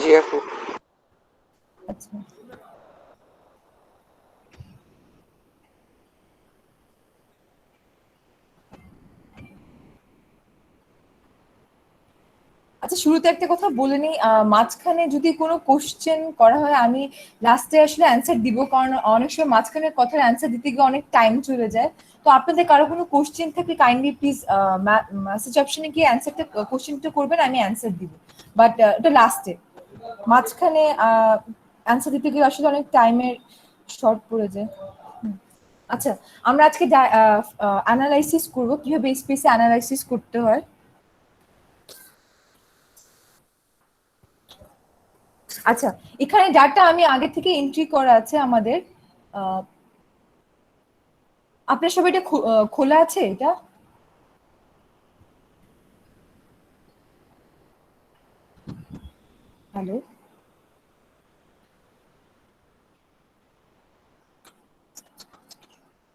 জি আপু। আচ্ছা আচ্ছা, শুরুতে একটা কথা বলে নিই, মাঝখানে যদি কোনো কোশ্চেন করা হয় আমি লাস্টে আসলে অ্যান্সার দিব, কারণ অনেক সময় মাঝখানের কথার অ্যান্সার দিতে গিয়ে অনেক টাইম চলে যায়। তো আপনাদের কারো কোনো কোশ্চেন থাকলে কাইন্ডলি প্লিজ মেসেজ অপশনে গিয়ে অ্যান্সারটা কোশ্চেনটা করবেন, আমি অ্যান্সার দিব, বাট এটা লাস্টে। মাঝখানে অ্যান্সার দিতে গিয়ে আসলে অনেক টাইমের শর্ট পড়ে যায়। আচ্ছা, আমরা আজকে অ্যানালাইসিস করব, কিভাবে স্পেসে অ্যানালাইসিস করতে হয়। আচ্ছা, এখানে ডাটা আমি আগে থেকে এন্ট্রি করা আছে আমাদের। আপনার সবাই এটা খোলা আছে এটা? হ্যালো,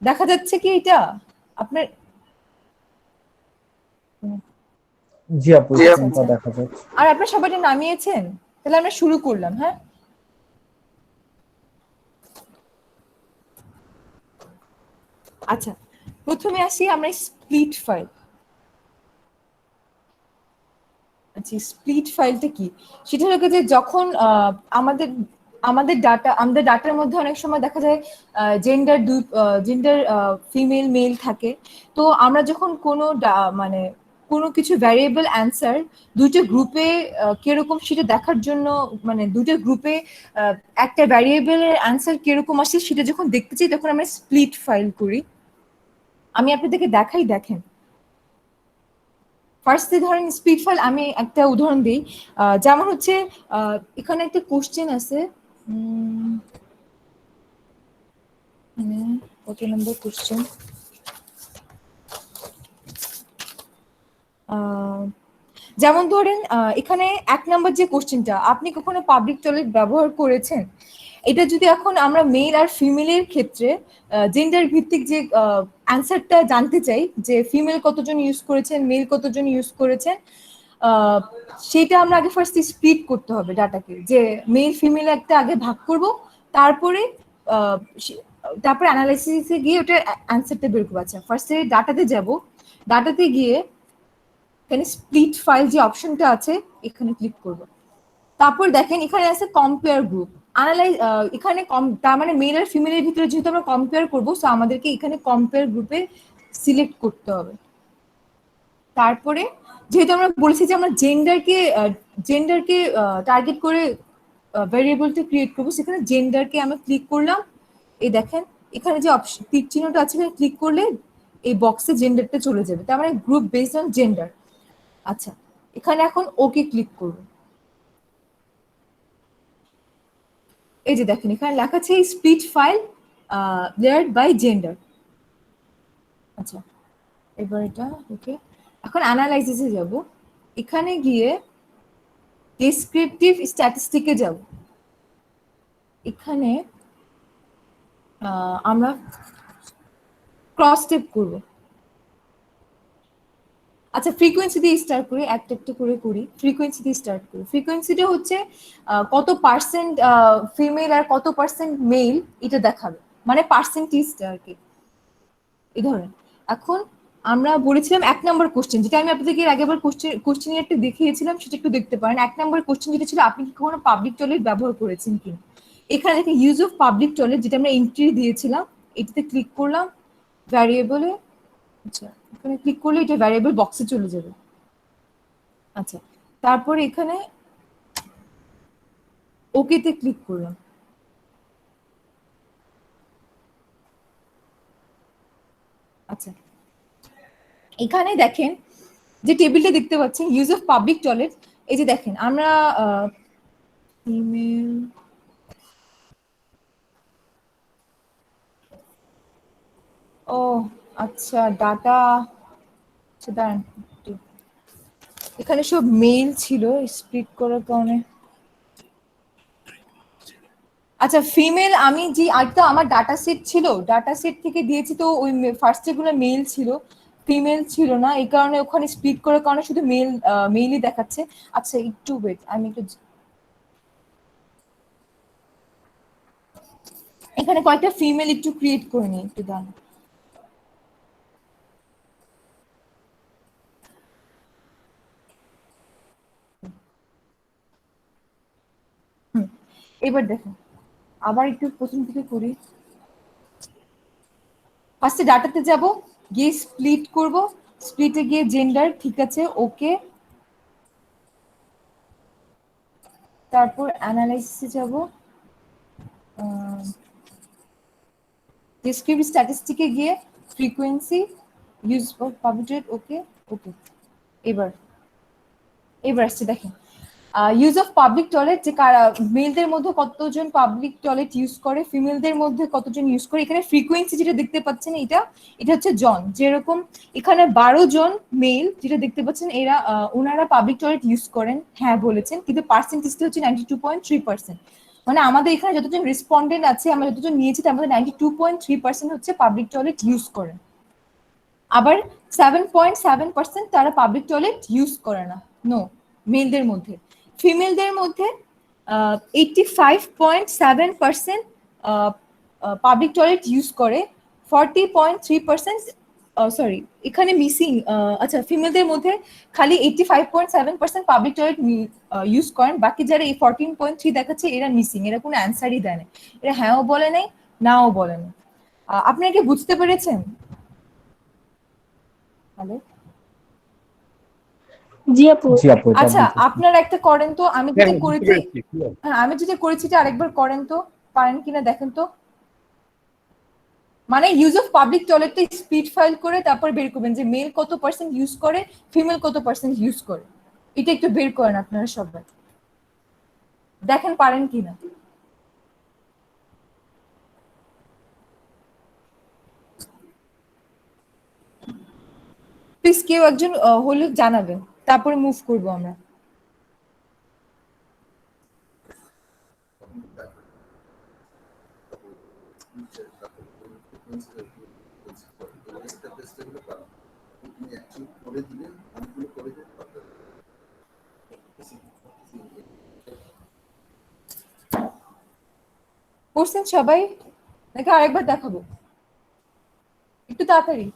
দেখা যাচ্ছে কি এটা আপনার? জি আপু, স্ক্রিনটা দেখা যাচ্ছে। আর আপনার সবাই এটা নামিয়েছেন? তাহলে আমরা শুরু করলাম। হ্যাঁ, আচ্ছা, প্রথমে আসি আমরা স্প্লিট ফাইল। আচ্ছা, স্প্লিট ফাইলটা কি? সেটা হলো যে যখন আমাদের আমাদের ডাটার মধ্যে অনেক সময় দেখা যায় জেন্ডার ফিমেল মেল থাকে। তো আমরা যখন কোনো মানে কোনো কিছু ভ্যারিয়েবল অ্যান্সার দুটো গ্রুপে কিরকম সেটা দেখার জন্য, মানে দুটো গ্রুপে একটা ভ্যারিয়েবলের অ্যান্সার কিরকম আসে সেটা যখন দেখতে চাই তখন আমরা স্প্লিট ফাইল করি। আমি আপনাদেরকে দেখাই, দেখেন। ফার্স্টে ধরেন স্পিড ফাইল, আমি একটা উদাহরণ দিই। যেমন হচ্ছে এখানে একটা কোশ্চেন আছে, কত নম্বর কোশ্চেন? যেমন ধরেন এখানে 1 নম্বর যে কোশ্চেনটা, আপনি কখনো পাবলিক টয়লেট ব্যবহার করেছেন? এটা যদি এখন আমরা মেল আর ফিমেলের ক্ষেত্রে জেন্ডার ভিত্তিক যে অ্যান্সারটা জানতে চাই, যে ফিমেল কতজন ইউজ করেছেন, মেল কতজন ইউজ করেছেন, সেটা আমরা আগে ফার্স্ট স্প্লিট করতে হবে ডাটাকে, যে মেল ফিমেল একটা আগে ভাগ করব, তারপরে তারপরে অ্যানালাইসিসে গিয়ে ওটা অ্যান্সারটা বের করবো। আচ্ছা, ফার্স্টে ডাটাতে যাব, ডাটাতে গিয়ে এখানে স্প্লিট ফাইল যে অপশনটা আছে এখানে ক্লিক করব। তারপর দেখেন এখানে আছে কম্পেয়ার গ্রুপ অ্যানালাইজ। এখানে তার মানে মেল আর ফিমেলের ভিতরে যেহেতু আমরা কম্পেয়ার করবো, সো আমাদেরকে এখানে কম্পেয়ার গ্রুপে সিলেক্ট করতে হবে। তারপরে যেহেতু আমরা বলেছি যে আমরা জেন্ডারকে টার্গেট করে ভ্যারিয়েবলটা ক্রিয়েট করবো, সেখানে জেন্ডারকে আমরা ক্লিক করলাম। এই দেখেন এখানে যে অপশন তীর চিহ্নটা আছে এখানে ক্লিক করলে এই বক্সে জেন্ডারটা চলে যাবে, তার মানে গ্রুপ বেসড অন জেন্ডার। আচ্ছা, এখানে এখন ওকে ক্লিক করব। এই যে দেখেন এখানে লেখা আছে split file layered by gender. আচ্ছা, এবার এটা ওকে। এখন অ্যানালাইসিসে যাব, এখানে গিয়ে ডেসক্রিপটিভ স্ট্যাটিস্টিকে যাব। এখানে আমরা ক্রস স্টেপ করব। আচ্ছা, ফ্রিকোয়েন্সি দিয়ে স্টার্ট করি, একটা একটা করে করি। ফ্রিকোয়েন্সি দিয়ে স্টার্ট করি। ফ্রিকোয়েন্সিটা হচ্ছে কত পার্সেন্ট ফিমেল আর কত পার্সেন্ট মেল এটা দেখাবে, মানে পার্সেন্টেজটা আর কি। এই ধরেন এখন আমরা বলেছিলাম 1 নম্বর কোশ্চেন, যেটা আমি আপনাদেরকে এর আগেবার কোশ্চেন একটা দেখিয়েছিলাম, সেটা একটু দেখতে পারেন। 1 নম্বর কোশ্চেন যেটা ছিল, আপনি কি কখনো পাবলিক টয়লেট ব্যবহার করেছেন কিনা। এখানে দেখেন ইউজ অফ পাবলিক টয়লেট, যেটা আমরা এন্ট্রি দিয়েছিলাম, এটাতে ক্লিক করলাম ভ্যারিয়েবলে। আচ্ছা, এখানে ক্লিক করলে এটা ভ্যারিয়েবল বক্সে চলে যাবে। আচ্ছা, তারপরে এখানে ওকেতে ক্লিক করলাম। আচ্ছা, এখানে দেখেন যে টেবিলটা দেখতে পাচ্ছেন ইউজ অফ পাবলিক টয়লেট। এই যে দেখেন আমরা ইমেল, ও আচ্ছা, ডাটা, দাঁড়ান এখানে সব মেইল ছিল স্প্লিট করার কারণে। আচ্ছা, ফিমেল আমি যে আরেকটা আমার ডাটা সেট ছিল, ডাটা সেট থেকে দিয়েছি, তো ওই ফার্স্টে গুলো মেল ছিল, ফিমেল ছিল না, এই কারণে ওখানে স্প্লিট করার কারণে শুধু মেলই দেখাচ্ছে। আচ্ছা, একটু ওয়েট, আমি একটু এখানে কয়েকটা ফিমেল একটু ক্রিয়েট করে নিই, একটু দাঁড়ান। এবার দেখো আবার একটু প্রথম থেকে করি। ফার্স্টে ডাটাতে যাব, গিয়ে স্প্লিট করব, স্প্লিটে গিয়ে জেন্ডার, ঠিক আছে, ওকে। তারপর অ্যানালাইসিসে যাব, ডিসক্রিপটিভ স্ট্যাটিস্টিকে গিয়ে ফ্রিকোয়েন্সি, ইউজ অফ পাবলিক, ওকে ওকে। এবার এবার আসছে দেখেন, ইউজ অফ পাবলিক টয়লেট, যে কারা মেলদের মধ্যে কতজন পাবলিক টয়লেট ইউজ করে, ফিমেলদের মধ্যে কতজন ইউজ করে। এখানে ফ্রিকোয়েন্সি যেটা দেখতে পাচ্ছেন এটা এটা হচ্ছে জন, যেরকম এখানে 12 জন মেল যেটা দেখতে পাচ্ছেন এরা ওনারা পাবলিক টয়লেট ইউজ করেন, হ্যাঁ বলেছেন, কিন্তু পার্সেন্টেজটা হচ্ছে 92.3%। মানে আমাদের এখানে যতজন রেসপন্ডেন্ট আছে, আমরা যতজন নিয়েছি তার মধ্যে 92.3% হচ্ছে পাবলিক টয়লেট ইউজ করেন। আবার 7.7% তারা পাবলিক টয়লেট ইউজ করে না, নো, মেলদের মধ্যে। ফিমেলদের মধ্যে 85.7% পাবলিক টয়লেট ইউজ করে, 40.3%, সরি এখানে মিসিং, আচ্ছা ফিমেলদের মধ্যে খালি 85.7% পাবলিক টয়লেট ইউজ করেন, বাকি যারা এই 14.3 দেখাচ্ছে এরা মিসিং, এরা কোনো অ্যান্সারই দেয় না, এরা হ্যাঁও বলে নাই নাও বলে না। আপনারা কি বুঝতে পেরেছেন? হ্যালো, জি আপু। জি আপু, এটা আচ্ছা বুঝেছি। আপনারা একটা করেন তো, আমি হ্যাঁ, যেটা বুঝতে করেছি, পেরেছি, clear। হ্যাঁ আমি যেটা করেছি এটা আরেকবার করেন তো, পারেন কিনা দেখেন তো। মানে ইউজ অফ পাবলিক টয়লেটটা স্পিড ফাইল করে তারপর বের করবেন যে মেল কত পার্সেন্ট ইউজ করে, ফিমেল কত পার্সেন্ট ইউজ করে, এটা একটু বের করেন আপনারা সবাই, দেখেন পারেন কিনা। প্লিজ কেউ একজন হলে জানাবেন, তারপরে মুভ করবো আমরা। করছেন সবাই নাকি আরেকবার দেখাবো? একটু তাড়াতাড়ি।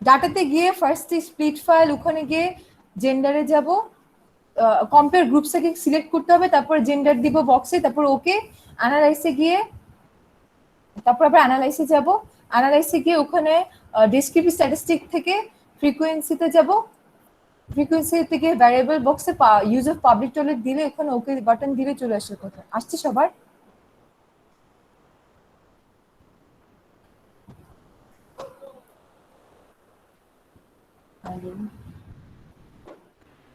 ডাটাতে গিয়ে ফার্স্টে স্প্লিট ফাইল, ওখানে গিয়ে জেন্ডারে যাব, কম্পেয়ার গ্রুপসটাকে সিলেক্ট করতে হবে, তারপর জেন্ডার দিব বক্সে, তারপর ওকে। অ্যানালাইসে গিয়ে, তারপর আবার অ্যানালাইসে যাব, অ্যানালাইসে গিয়ে ওখানে ডেসক্রিপটিভ স্ট্যাটিস্টিক থেকে ফ্রিকোয়েন্সিতে যাব, ফ্রিকোয়েন্সি থেকে ভ্যারিয়েবল বক্সে ইউজ অফ পাবলিক টয়লেট দিলে ওখানে ওকে বাটন দিলে চলে আসার কথা। আসছে সবার?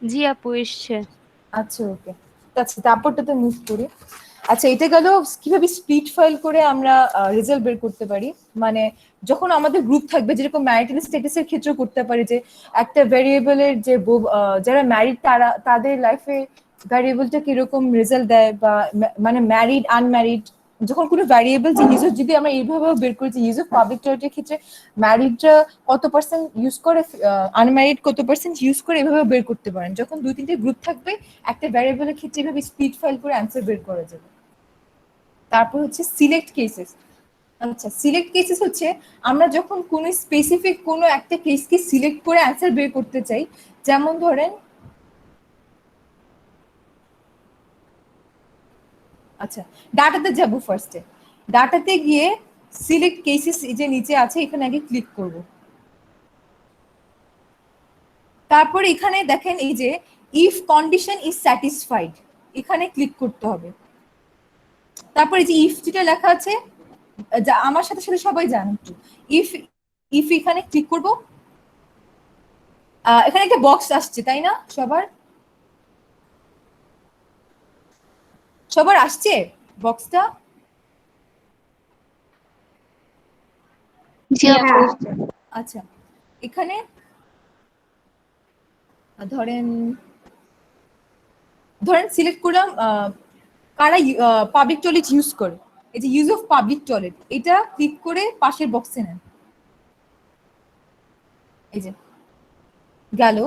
জি আপু এসছে। আচ্ছা ওকে, আচ্ছা তারপরটাতে মুভ করি। আচ্ছা এটা গেল কিভাবে স্প্লিট ফাইল করে আমরা রেজাল্ট বের করতে পারি। মানে যখন আমাদের গ্রুপ থাকবে, যেরকম ম্যারিটাল স্ট্যাটাসের ক্ষেত্রে করতে পারি, যে একটা ভ্যারিয়েবলের যে যারা ম্যারিড তারা তাদের লাইফে ভ্যারিয়েবলটা কিরকম রেজাল্ট দেয়, বা মানে ম্যারিড আনম্যারিড, যখন কোনো ভ্যারিয়েবল যে ইউজ যদি আমরা এইভাবে বের করি যে ইউজ অফ পাবলিক টয়লেটের ক্ষেত্রে ম্যারিডরা কত পার্সেন্ট ইউজ করে, আনম্যারিড কত পার্সেন্ট ইউজ করে, এভাবে বের করতে পারেন। যখন 2-3টে গ্রুপ থাকবে একটা ভ্যারিয়েবলের ক্ষেত্রে এভাবে স্প্লিট ফাইল করে অ্যান্সার বের করা যাবে। তারপর হচ্ছে সিলেক্ট কেসেস। আচ্ছা সিলেক্ট কেসেস হচ্ছে আমরা যখন কোনো স্পেসিফিক কোনো একটা কেসকে সিলেক্ট করে অ্যান্সার বের করতে চাই, যেমন ধরেন, আচ্ছা ডাটাতে যাব, ফার্স্টে ডাটাতে গিয়ে সিলেক্ট কেসেস যে নিচে আছে এখানে আগে ক্লিক করব। তারপর এখানে দেখেন এই যে ইফ কন্ডিশন ইজ স্যাটিসফাইড, এখানে ক্লিক করতে হবে। তারপর এই যে ইফ যেটা লেখা আছে, যা আমার সাথে সাথে সবাই জানেন একটু, ইফ ইফ এখানে ক্লিক করব, এখানে একটা বক্স আসছে তাই না, সবার সবার আসছে বক্সটা? জি আপু। আচ্ছা এখানে ধরেন ধরেন সিলেক্ট করলাম কারা পাবলিক টয়লেট ইউজ করে, এই যে ইউজ অফ পাবলিক টয়লেট, এটা ক্লিক করে পাশের বক্সে নেন। এই যে গেল,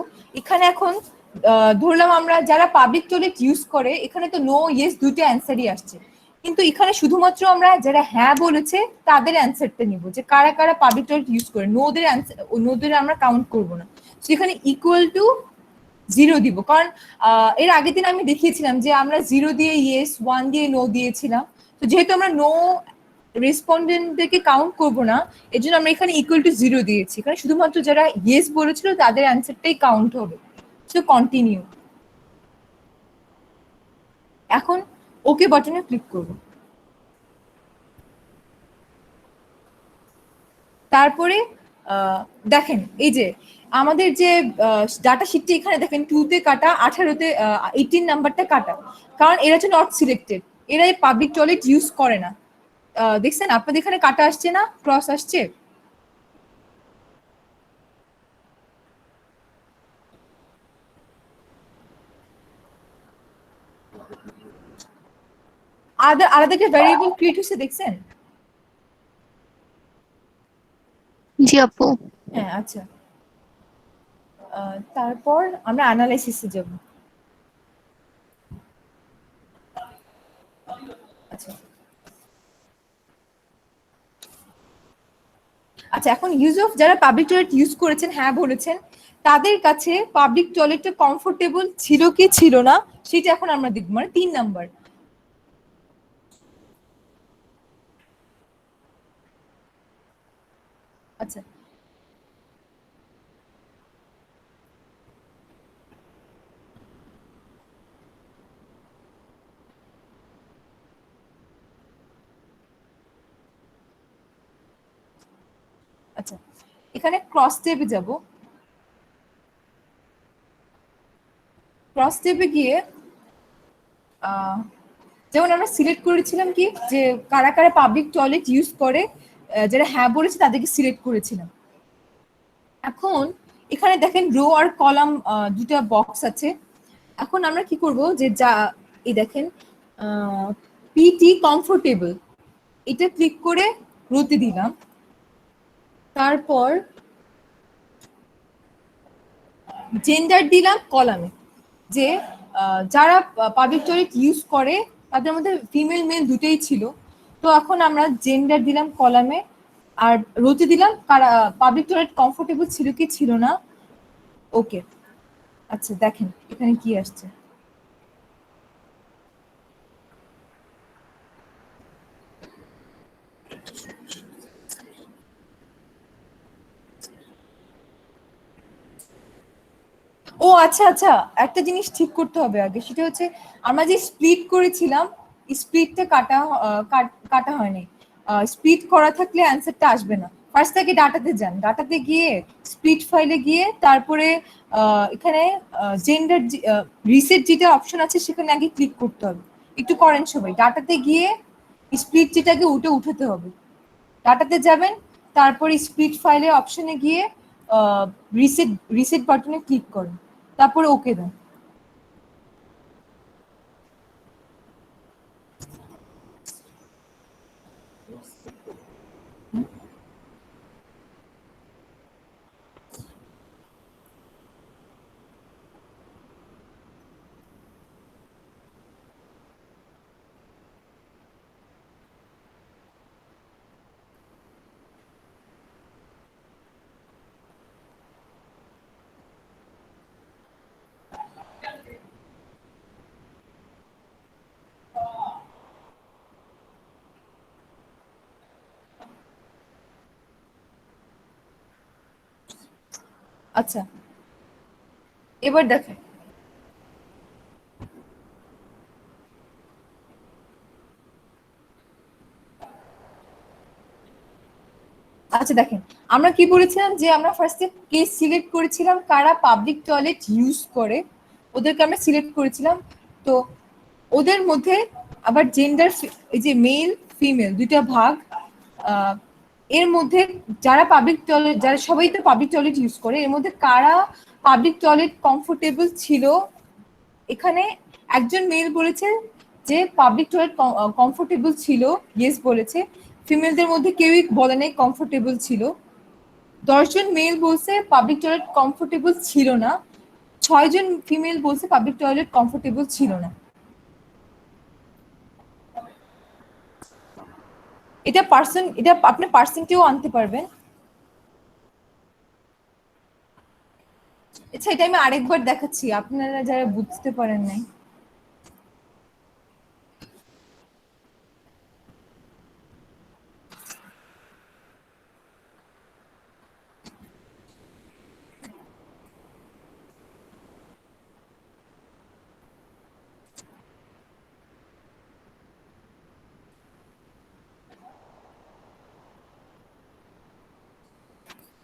এখানে এখন ধরলাম আমরা যারা পাবলিক টয়লেট ইউজ করে, এখানে তো নো ইয়েস দুটো অ্যান্সারই আসছে, কিন্তু এখানে শুধুমাত্র আমরা যারা হ্যাঁ বলেছে তাদের অ্যান্সারটা নিব, যে কারা কারা পাবলিক টয়লেট ইউজ করে, নোদের অ্যান্সার, নোদের আমরা কাউন্ট করব না। সেখানে ইকুয়াল টু 0 দিব, কারণ এর আগের দিন আমি দেখিয়েছিলাম যে আমরা 0 দিয়ে ইয়েস, 1 দিয়ে নো দিয়েছিলাম। তো যেহেতু আমরা নো রেসপন্ডেন্টদেরকে কাউন্ট করবো না, এর জন্য আমরা এখানে ইকুয়াল টু 0 দিয়েছি, কারণ শুধুমাত্র যারা ইয়েস বলেছিল তাদের অ্যান্সারটাই কাউন্ট হবে। So continue. এখন ওকে বাটনে ক্লিক করব। তারপরে দেখেন এই যে আমাদের যে ডাটা শিটটি এখানে দেখেন 2 তে কাটা, 18-তে 18 নাম্বারটা কাটা, কারণ এরা হচ্ছে নট সিলেক্টেড, এরা পাবলিক টয়লেট ইউজ করে না। দেখছেন আপনাদের এখানে কাটা আসছে না, ক্রস আসছে? আলাদা আলাদা একটা ভ্যারিয়েবল ক্রিয়েট হচ্ছে, দেখছেন? জি আপু। হ্যাঁ, আচ্ছা। তারপর আমরা অ্যানালাইসিসে যাব। আচ্ছা আচ্ছা, এখন ইউজ অফ, যারা পাবলিক টয়লেট ইউজ করেছেন হ্যাঁ বলেছেন, তাদের কাছে পাবলিক টয়লেটটা কমফোর্টেবল ছিল কি ছিল না সেটা এখন আমরা দেখব, মানে 3 নাম্বার। আচ্ছা আচ্ছা, এখানে ক্রস ট্যাবে যাব। ক্রস ট্যাবে গিয়ে যেমন আমরা সিলেক্ট করেছিলাম কি, যে কারা কারা পাবলিক টয়লেট ইউজ করে, যারা হ্যাঁ বলেছে তাদেরকে সিলেক্ট করেছিলাম। এখন এখানে দেখেন রো আর কলাম দুটা বক্স আছে। এখন আমরা কি করব, যে যা এই দেখেন পিটি কমফোর্টেবল, এটা ক্লিক করে রোতে দিলাম। তারপর জেন্ডার দিলাম কলামে, যে যারা পাবলিক টয়লেট ইউজ করে তাদের মধ্যে ফিমেল মেল দুটোই ছিল। তো এখন আমরা জেন্ডার দিলাম কলামে, আর রোতে দিলাম কারা পাবলিক টয়লেট কমফোর্টেবল ছিল কি ছিল না। ওকে, আচ্ছা দেখেন এখানে কি আসছে। ও আচ্ছা আচ্ছা, একটা জিনিস ঠিক করতে হবে আগে, সেটা হচ্ছে আমরা যে স্প্লিট করেছিলাম, স্প্লিটটা কাটা হয়নি। স্প্লিট করা থাকলে অ্যান্সারটা আসবে না। ফার্স্ট থেকে ডাটাতে যান, ডাটাতে গিয়ে স্প্লিট ফাইলে গিয়ে তারপরে এখানে জেন্ডার রিসেট যেটা অপশন আছে সেখানে আগে ক্লিক করতে হবে। একটু করেন সবাই, ডাটাতে গিয়ে স্প্লিট যেটাকে উঠাতে হবে। ডাটাতে যাবেন, তারপরে স্প্লিট ফাইলে অপশনে গিয়ে রিসেট রিসেট বাটনে ক্লিক করুন, তারপরে ওকে দেন। আচ্ছা, এবার দেখেন আচ্ছা দেখেন আমরা কি বলেছিলাম, যে আমরা ফার্স্টে কেস সিলেক্ট করেছিলাম কারা পাবলিক টয়লেট ইউজ করে, ওদেরকে আমরা সিলেক্ট করেছিলাম। তো ওদের মধ্যে আবার জেন্ডার, এই যে মেল ফিমেল দুইটা ভাগ, এর মধ্যে যারা পাবলিক টয়লেট, যারা সবাই তো পাবলিক টয়লেট ইউজ করে, এর মধ্যে কারা পাবলিক টয়লেট কমফোর্টেবল ছিল, এখানে একজন মেল বলেছে যে পাবলিক টয়লেট কমফোর্টেবল ছিল, ইয়েস বলেছে। ফিমেলদের মধ্যে কেউই বলে নাই কমফোর্টেবল ছিল। 10 জন মেল বলছে পাবলিক টয়লেট কমফোর্টেবল ছিল না, 6 জন ফিমেল বলছে পাবলিক টয়লেট কমফোর্টেবল ছিল না। এটা আপনি পার্সেন্টেও আনতে পারবেন। আচ্ছা, এটা আমি আরেকবার দেখাচ্ছি আপনারা যারা বুঝতে পারেন নাই।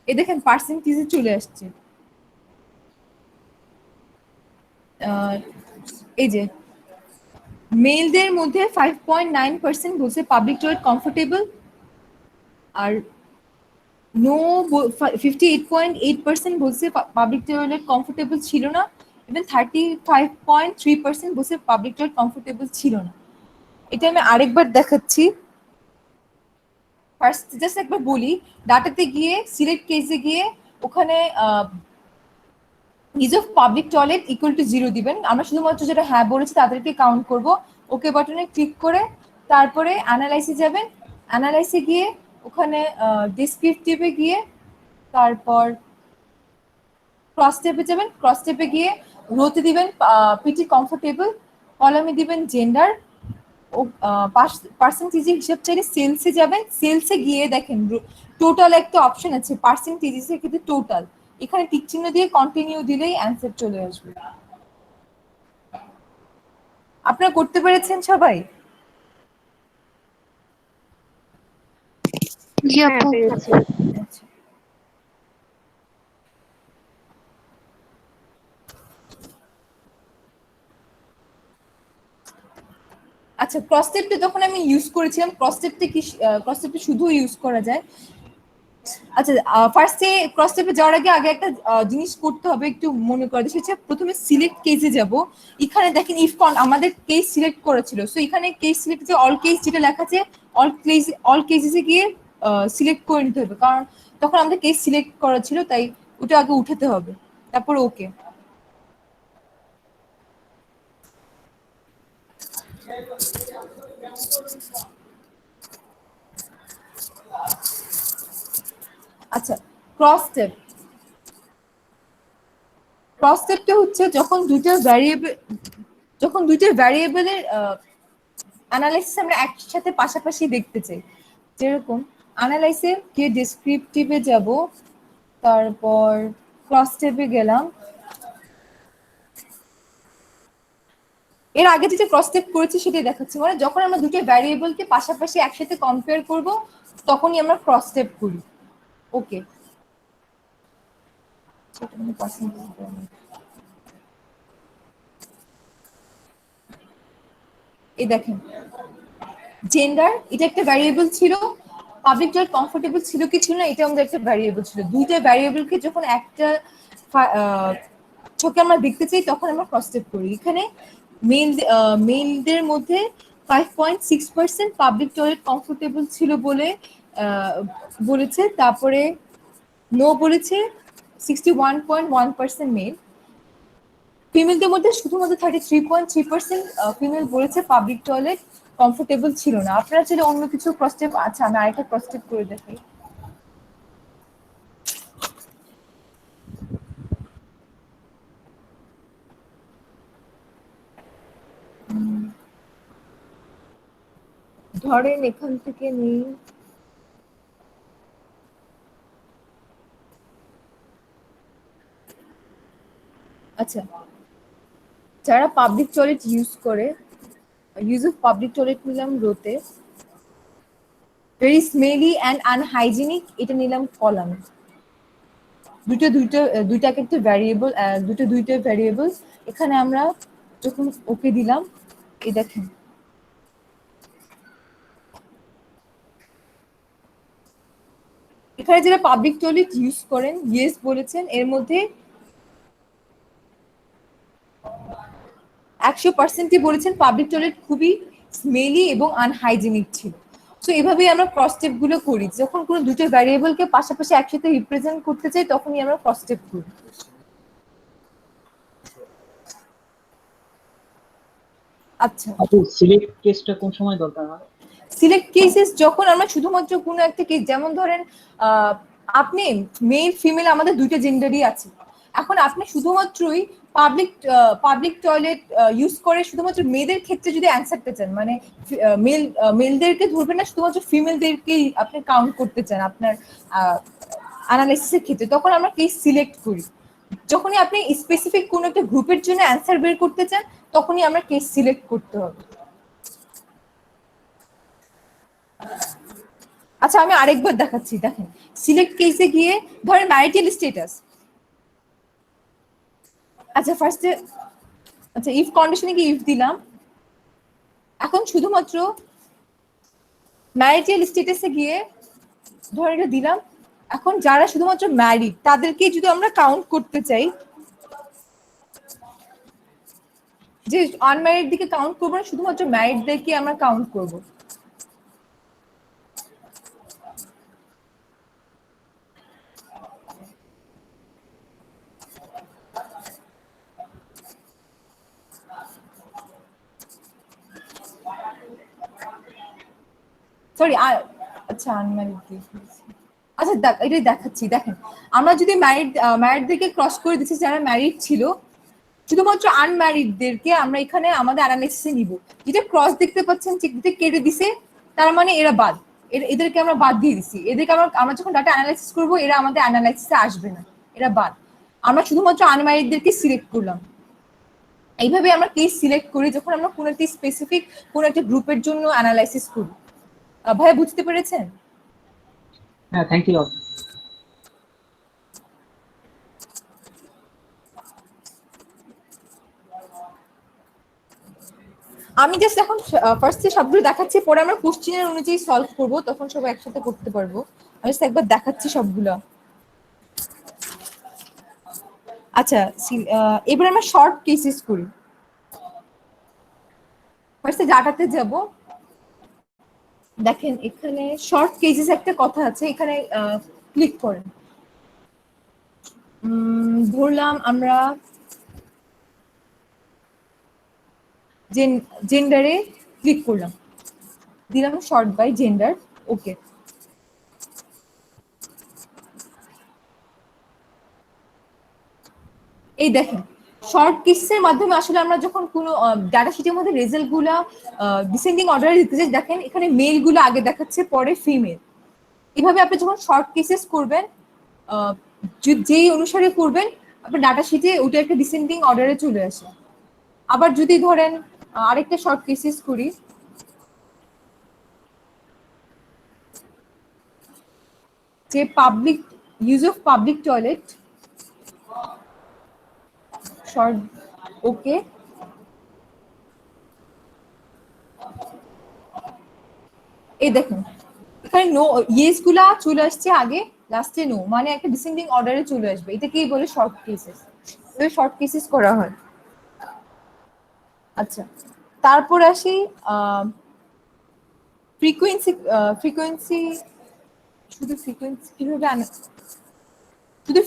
এই দেখেন পার্সেন্টেজে চলে আসছে। এই যে মেলদের মধ্যে 5.9% বলছে পাবলিক টয়লেট কমফোর্টেবল, আর নো 58.8% বলছে পাবলিক টয়লেট কমফোর্টেবল ছিল না, এবং 35.3% বলছে পাবলিক টয়লেট কমফোর্টেবল ছিল না। এটা আমি আরেকবার দেখাচ্ছি। ফার্স্ট জাস্ট একবার বলি, ডাটাতে গিয়ে সিলেক্ট কেসে গিয়ে ওখানে is of public toilet equal to 0 দিবেন। আমরা শুধুমাত্র যেটা হ্যাঁ বলেছি তাদেরকে কাউন্ট করব। ওকে বাটনে ক্লিক করে তারপরে অ্যানালাইসে যাবেন। অ্যানালাইসে গিয়ে ওখানে ডেসক্রিপটিভে গিয়ে তারপর ক্রস ট্যাবে যাবেন। ক্রস ট্যাবে গিয়ে রোতে দিবেন পিটি কমফোর্টেবল, কলামে দিবেন জেন্ডার, ও পার্সেন্টেজ হিসাব চাইলে সেলসে যাবেন। সেলসে গিয়ে দেখেন টোটাল একটা অপশন আছে, পার্সেন্টেজের কিন্তু টোটাল, এখানে টিক চিহ্ন দিয়ে কন্টিনিউ দিলেই অ্যান্সার চলে আসবে। আপনারা করতে পেরেছেন সবাই? জি আপু। আচ্ছা। আচ্ছা, ক্রস টেপটা যখন আমি ইউজ করেছিলাম, ক্রস টেপটা শুধু ইউজ করা যায়। আচ্ছা, ফার্স্টে ক্রস টেপে যাওয়ার আগে একটা জিনিস করতে হবে, একটু মনে করে সেটা হচ্ছে প্রথমে সিলেক্ট কেসে যাব। এখানে দেখেন ইফ আমাদের কেস সিলেক্ট করা ছিল, সো এখানে কেস সিলেক্ট যে অল কেস যেটা লেখা আছে অল কেসেসে গিয়ে সিলেক্ট করে নিতে হবে, কারণ তখন আমাদের কেস সিলেক্ট করা ছিল, তাই ওটা আগে উঠাতে হবে, তারপর ওকে। আচ্ছা, ক্রস স্টেপটা হচ্ছে যখন দুইটা ভ্যারিয়েবলের অ্যানালাইসিস আমরা একসাথে পাশাপাশি দেখতে চাই। যেরকম অ্যানালাইসে গিয়ে ডেসক্রিপটিভে যাব, তারপর ক্রস স্টেপে গেলাম। এর আগে যেটা ক্রস স্টেপ করেছি সেটাই দেখাচ্ছি, মানে যখন আমরা দুটো ভ্যারিয়েবলকে পাশাপাশি একসাথে কম্পেয়ার করব তখনই আমরা ক্রস স্টেপ করি। ওকে, এই দেখেন জেন্ডার, এটা একটা ভ্যারিয়েবল ছিল, পাবলিক টয়লেট কমফোর্টেবল ছিল কি ছিল না এটা আমাদের একটা ভ্যারিয়েবল ছিল। দুইটা ভ্যারিয়েবলকে যখন একটা ছকে আমরা দেখতে চাই তখন আমরা ক্রস চেক করি। এখানে মেলদের মধ্যে 5.6% পাবলিক টয়লেট কমফোর্টেবল ছিল বলে বলেছে, তারপরে নো বলেছে 61.1% মেল। ফিমেলদের মধ্যে শুধুমাত্র 33.3% ফিমেল বলেছে পাবলিক টয়লেট কমফোর্টেবল ছিল না। আপনারা চাইলে অন্য কিছু ক্রস স্টেপ, আচ্ছা আমি আরেকটা ক্রস স্টেপ করে দেখাই। ধরেন এখান থেকে নেই, আচ্ছা যারা পাবলিক টয়লেট ইউজ করে, ইউজ অফ পাবলিক টয়লেট নিলাম রোতে, ভেরি স্মেলি অ্যান্ড আনহাইজিনিক এটা নিলাম কলাম। দুইটা একটা ভ্যারিয়েবল, দুইটা ভ্যারিয়েবল। এখানে আমরা যখন ওকে দিলাম, এই দেখেন এখানে যারা পাবলিক টয়লেট ইউজ করেন ইয়েস বলেছেন, এর মধ্যে 100%ই বলেছেন পাবলিক টয়লেট খুবই স্মেলি এবং আনহাইজিনিক ছিল। সো এভাবেই আমরা ক্রস স্টেপ গুলো করি, যখন কোনো দুটো ভ্যারিয়েবলকে পাশাপাশি একসাথে রিপ্রেজেন্ট করতে চাই তখনই আমরা ক্রস স্টেপ করি। আচ্ছা, আপু সিলেক্ট কেসটা কোন সময় দরকার হয়? সিলেক্ট কেসেস যখন আমরা শুধুমাত্র কোনো একটা কেস, যেমন ধরেন আপনি মেল ফিমেল আমাদের দুইটা জেন্ডারই আছে, এখন আপনি শুধুমাত্রই পাবলিক টয়লেট ইউজ করে শুধুমাত্র মেয়েদের ক্ষেত্রে যদি অ্যান্সারটা চান, মানে মেলদেরকে ধরবেন না, শুধুমাত্র ফিমেলদেরকেই আপনি কাউন্ট করতে চান আপনার অ্যানালাইসিসের ক্ষেত্রে, তখন আমরা কেস সিলেক্ট করি। যখনই আপনি স্পেসিফিক কোনো একটা গ্রুপের জন্য অ্যান্সার বের করতে চান, তখনই আমরা কেস সিলেক্ট করতে হবে। আচ্ছা, আমি আরেকবার দেখাচ্ছি, দেখেন সিলেক্ট কেসে গিয়ে ধরেন ম্যারিটাল স্ট্যাটাস। আচ্ছা ফার্স্টে, আচ্ছা ইফ কন্ডিশনে কি ইফ দিলাম, এখন শুধুমাত্র ম্যারিটাল স্ট্যাটাসে গিয়ে ধরে এটা দিলাম। এখন যারা শুধুমাত্র ম্যারিড তাদেরকে যদি আমরা কাউন্ট করতে চাই, যে আনম্যারিড দিকে কাউন্ট করবো না, শুধুমাত্র ম্যারিডদেরকে আমরা কাউন্ট করবো। সরি, আচ্ছা আনম্যারিড, আচ্ছা এটাই দেখাচ্ছি। দেখেন আমরা যদি ম্যারিডদেরকে ক্রস করে দিচ্ছি, যারা ম্যারিড ছিল, শুধুমাত্র আনম্যারিডদেরকে আমরা এখানে আমাদের অ্যানালাইসিসে নিব। যেটা ক্রস দেখতে পাচ্ছেন যেটা কেটে দিছে, তার মানে এরা বাদ, এদেরকে আমরা বাদ দিয়ে দিছি। এদেরকে আমরা যখন ডাটা অ্যানালাইসিস করবো, এরা আমাদের অ্যানালাইসিসে আসবে না, এরা বাদ। আমরা শুধুমাত্র আনম্যারিডদেরকে সিলেক্ট করলাম। এইভাবে আমরা কেস সিলেক্ট করি যখন আমরা কোনো একটা স্পেসিফিক কোনো একটা গ্রুপের জন্য অ্যানালাইসিস করি। ভাইয়া বুঝতে পেরেছেন? হ্যাঁ, থ্যাংক ইউ। আমি জাস্ট এখন ফার্স্টে সবগুলো দেখাচ্ছি, পরে আমরা কোশ্চেনের অনুযায়ী সলভ করব, তখন সবাই একসাথে করতে পারবো। আমি জাস্ট একবার দেখাচ্ছি সবগুলো। আচ্ছা, এবার আমরা শর্ট কেসেস করি। ফার্স্টে ডাটাতে যাব। দেখেন এখানে শর্ট কেসেস একটা কথা আছে, এখানে ক্লিক করেন। ধরলাম আমরা জেন্ডারে ক্লিক করলাম, দিলাম শর্ট বাই জেন্ডার, ওকে। এই দেখেন শর্ট কেসের মাধ্যমে আসলে আমরা যখন কোনো ডাটা শিটের মধ্যে রেজাল্ট গুলা ডিসেন্ডিং অর্ডারে দিতে চাই, দেখেন এখানে মেল গুলো আগে দেখাচ্ছে, পরে ফিমেল। এভাবে আপনি যখন শর্ট কেসেস করবেন, যেই অনুসারে করবেন, আপনার ডাটা শিটে ওটা একটা ডিসেন্ডিং অর্ডারে চলে আসে। আবার যদি ধরেন আরেকটা শর্ট কেসেস করি, যে public use of public toilet, short, okay. এই দেখুন এখানে নো ইয়েস গুলা চলে আসছে আগে, লাস্টে নো, মানে একটা ডিসেন্ডিং অর্ডারে চলে আসবে। এটাকেই বলে শর্ট কেসেস। শর্ট কেসেস করা হয়। আচ্ছা, তারপর আসি ফ্রিকোয়েন্সি। শুধু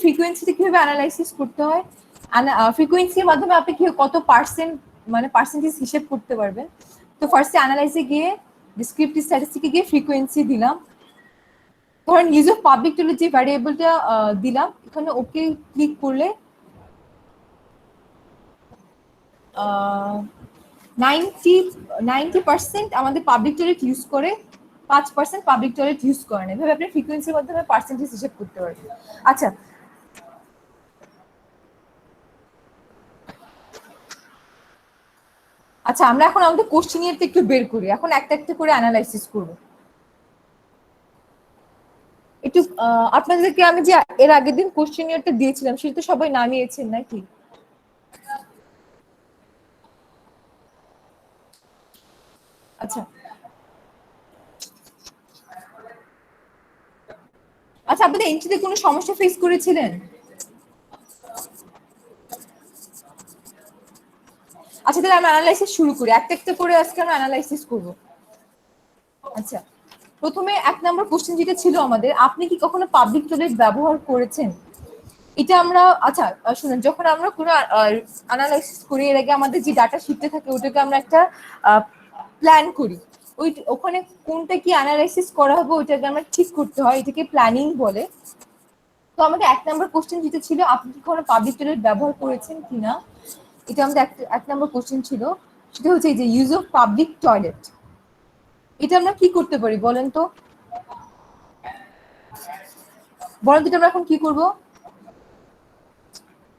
ফ্রিকোয়েন্সিতে কিভাবে অ্যানালাইসিস করতে হয়, ফ্রিকোয়েন্সির মাধ্যমে আপনি কি কত পার্সেন্ট, মানে পার্সেন্টেজ হিসেব করতে পারবেন। তো ফার্স্টে অ্যানালাইসে গিয়ে ডিসক্রিপটিভ স্ট্যাটিস্টিকে গিয়ে ফ্রিকোয়েন্সি দিলাম। ধরেন ইউজ অফ পাবলিক টয়লেট যে ভ্যারিয়েবলটা দিলাম, এখানে ওকে ক্লিক করলে 90% আমাদের পাবলিক টয়লেট ইউজ করে, 5% পাবলিক টয়লেট ইউজ করে না। এভাবে আপনি ফ্রিকোয়েন্সির মাধ্যমে পার্সেন্টেজ হিসেব করতে পারবেন। আচ্ছা, আচ্ছা আমরা এখন আমাদের কোশ্চেনিয়ারটা একটু বের করি, এখন একটা একটা করে অ্যানালাইসিস করব। একটু আপনাদেরকে আমি যে এর আগের দিন কোশ্চেনিয়ারটা দিয়েছিলাম, সেটা তো সবাই নামিয়েছেন নাকি? আচ্ছা আচ্ছা, আপনাদের এন্ট্রিতে কোনো সমস্যা ফেস করেছিলেন? আচ্ছা তাহলে আমরা অ্যানালাইসিস শুরু করি, একটা একটা করে আজকে আমরা অ্যানালাইসিস করব। আচ্ছা, প্রথমে 1 নম্বর কোশ্চেন যেটা ছিল আমাদের, আপনি কি কখনো পাবলিক টয়লেট ব্যবহার করেছেন? এটা আমরা আচ্ছা শুনুন, যখন আমরা কোনো অ্যানালাইসিস করি এর আগে আমাদের যে ডাটা শিটে থাকে ওটাকে আমরা একটা প্ল্যান করি। ওখানে কোনটা কি অ্যানালাইসিস করা হবে ওইটাকে আমরা ঠিক করতে হয়, এটাকে প্ল্যানিং বলে। তো আমাদের 1 নম্বর কোশ্চেন যেটা ছিল, আপনি কি কোনো পাবলিক টয়লেট ব্যবহার করেছেন কিনা, এটা আমাদের 1 নম্বর কোশ্চেন ছিল। সেটা হচ্ছে এই যে ইউজ অফ পাবলিক টয়লেট, এটা আমরা কি করতে পারি বলেন তো? বলেন তো এটা আমরা এখন কি করব?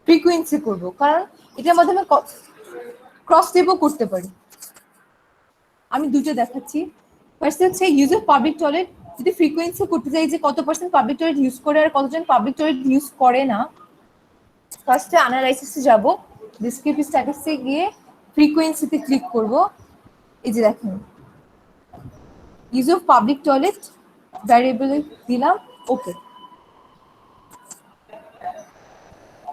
ফ্রিকোয়েন্সি করব, কারণ এটার মাধ্যমে ক্রস চেকও করতে পারি। আমি দুটো দেখাচ্ছি। ফার্স্ট হচ্ছে ইউজ অফ পাবলিক টয়লেট, যদি ফ্রিকোয়েন্সি করতে চাই যে কত পার্সেন্ট পাবলিক টয়লেট ইউজ করে আর কতজন পাবলিক টয়লেট ইউজ করে না, ফার্স্টে অ্যানালাইসিসে যাব, ডেসক্রিপটিভ স্ট্যাটিস্টিক্সে গিয়ে ফ্রিকোয়েন্সিতে ক্লিক করব। এই যে দেখেন use of public toilet variable দিলাম, ওকে।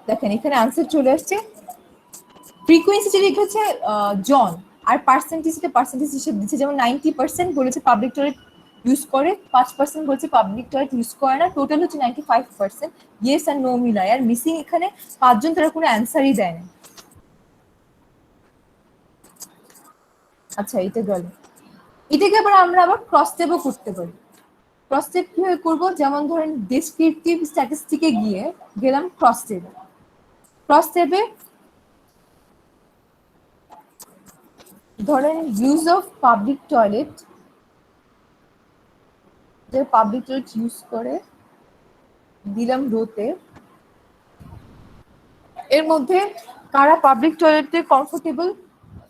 দেখেন এখানে আনসার চলে আসছে। ফ্রিকোয়েন্সি যেটা লিখেছে জন, আর পার্সেন্টেজটা পার্সেন্টেজ হিসেবে দিচ্ছে, যেমন 90% বলেছে পাবলিক টয়লেট ইউজ করে, 5% বলছে পাবলিক টয়লেট ইউজ করে না, টোটাল হচ্ছে 95%। ইয়েস আর নো মিলায়, আর মিসিং এখানে 5 জন তারা কোনো অ্যান্সারই দেয় না। আচ্ছা এটা গেল। এটাকে আমরা আবার ক্রস টেপও করতে পারি। ক্রস টেপ কিভাবে করবো, যেমন ধরেন ডেসক্রিপটিভ স্ট্যাটিস্টিকে গেলাম ক্রস টেপে। ক্রস টেপে ধরেন ইউজ অফ পাবলিক টয়লেট, যে পাবলিক টয়লেট ইউজ করে দিলাম রোতে। এর মধ্যে কারা পাবলিক টয়লেটে কমফোর্টেবল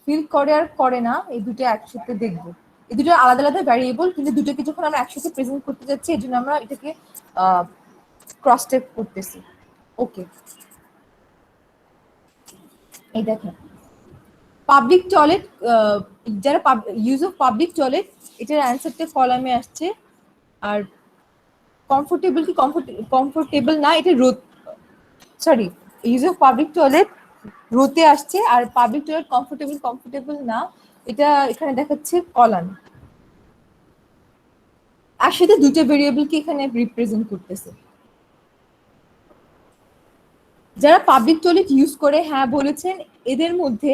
ফিল করে আর করে না, এই দুটো একসাথে দেখবো। এই দুটো আলাদা আলাদা ভ্যারিয়েবল, কিন্তু দুটোকে যখন আমরা একসাথে প্রেজেন্ট করতে যাচ্ছি এই জন্য আমরা এটাকে ক্রস চেক করতেছি। ওকে, এই দেখেন পাবলিক টয়লেট, যারা ইউজ অফ পাবলিক টয়লেট, এটার অ্যান্সারটা কলামে আসছে। আর কমফোর্টেবল কি কমফোর্টেবল না, এটা রোদ, sorry, use of public toilet রোতে আসছে, আর পাবলিক টয়লেট কমফোর্টেবল না, এটা এখানে দেখাচ্ছে কলাম। একসাথে দুটো ভেরিয়েবলকে এখানে রিপ্রেজেন্ট করতেছে। যারা পাবলিক টয়লেট ইউজ করে হ্যাঁ বলেছেন, এদের মধ্যে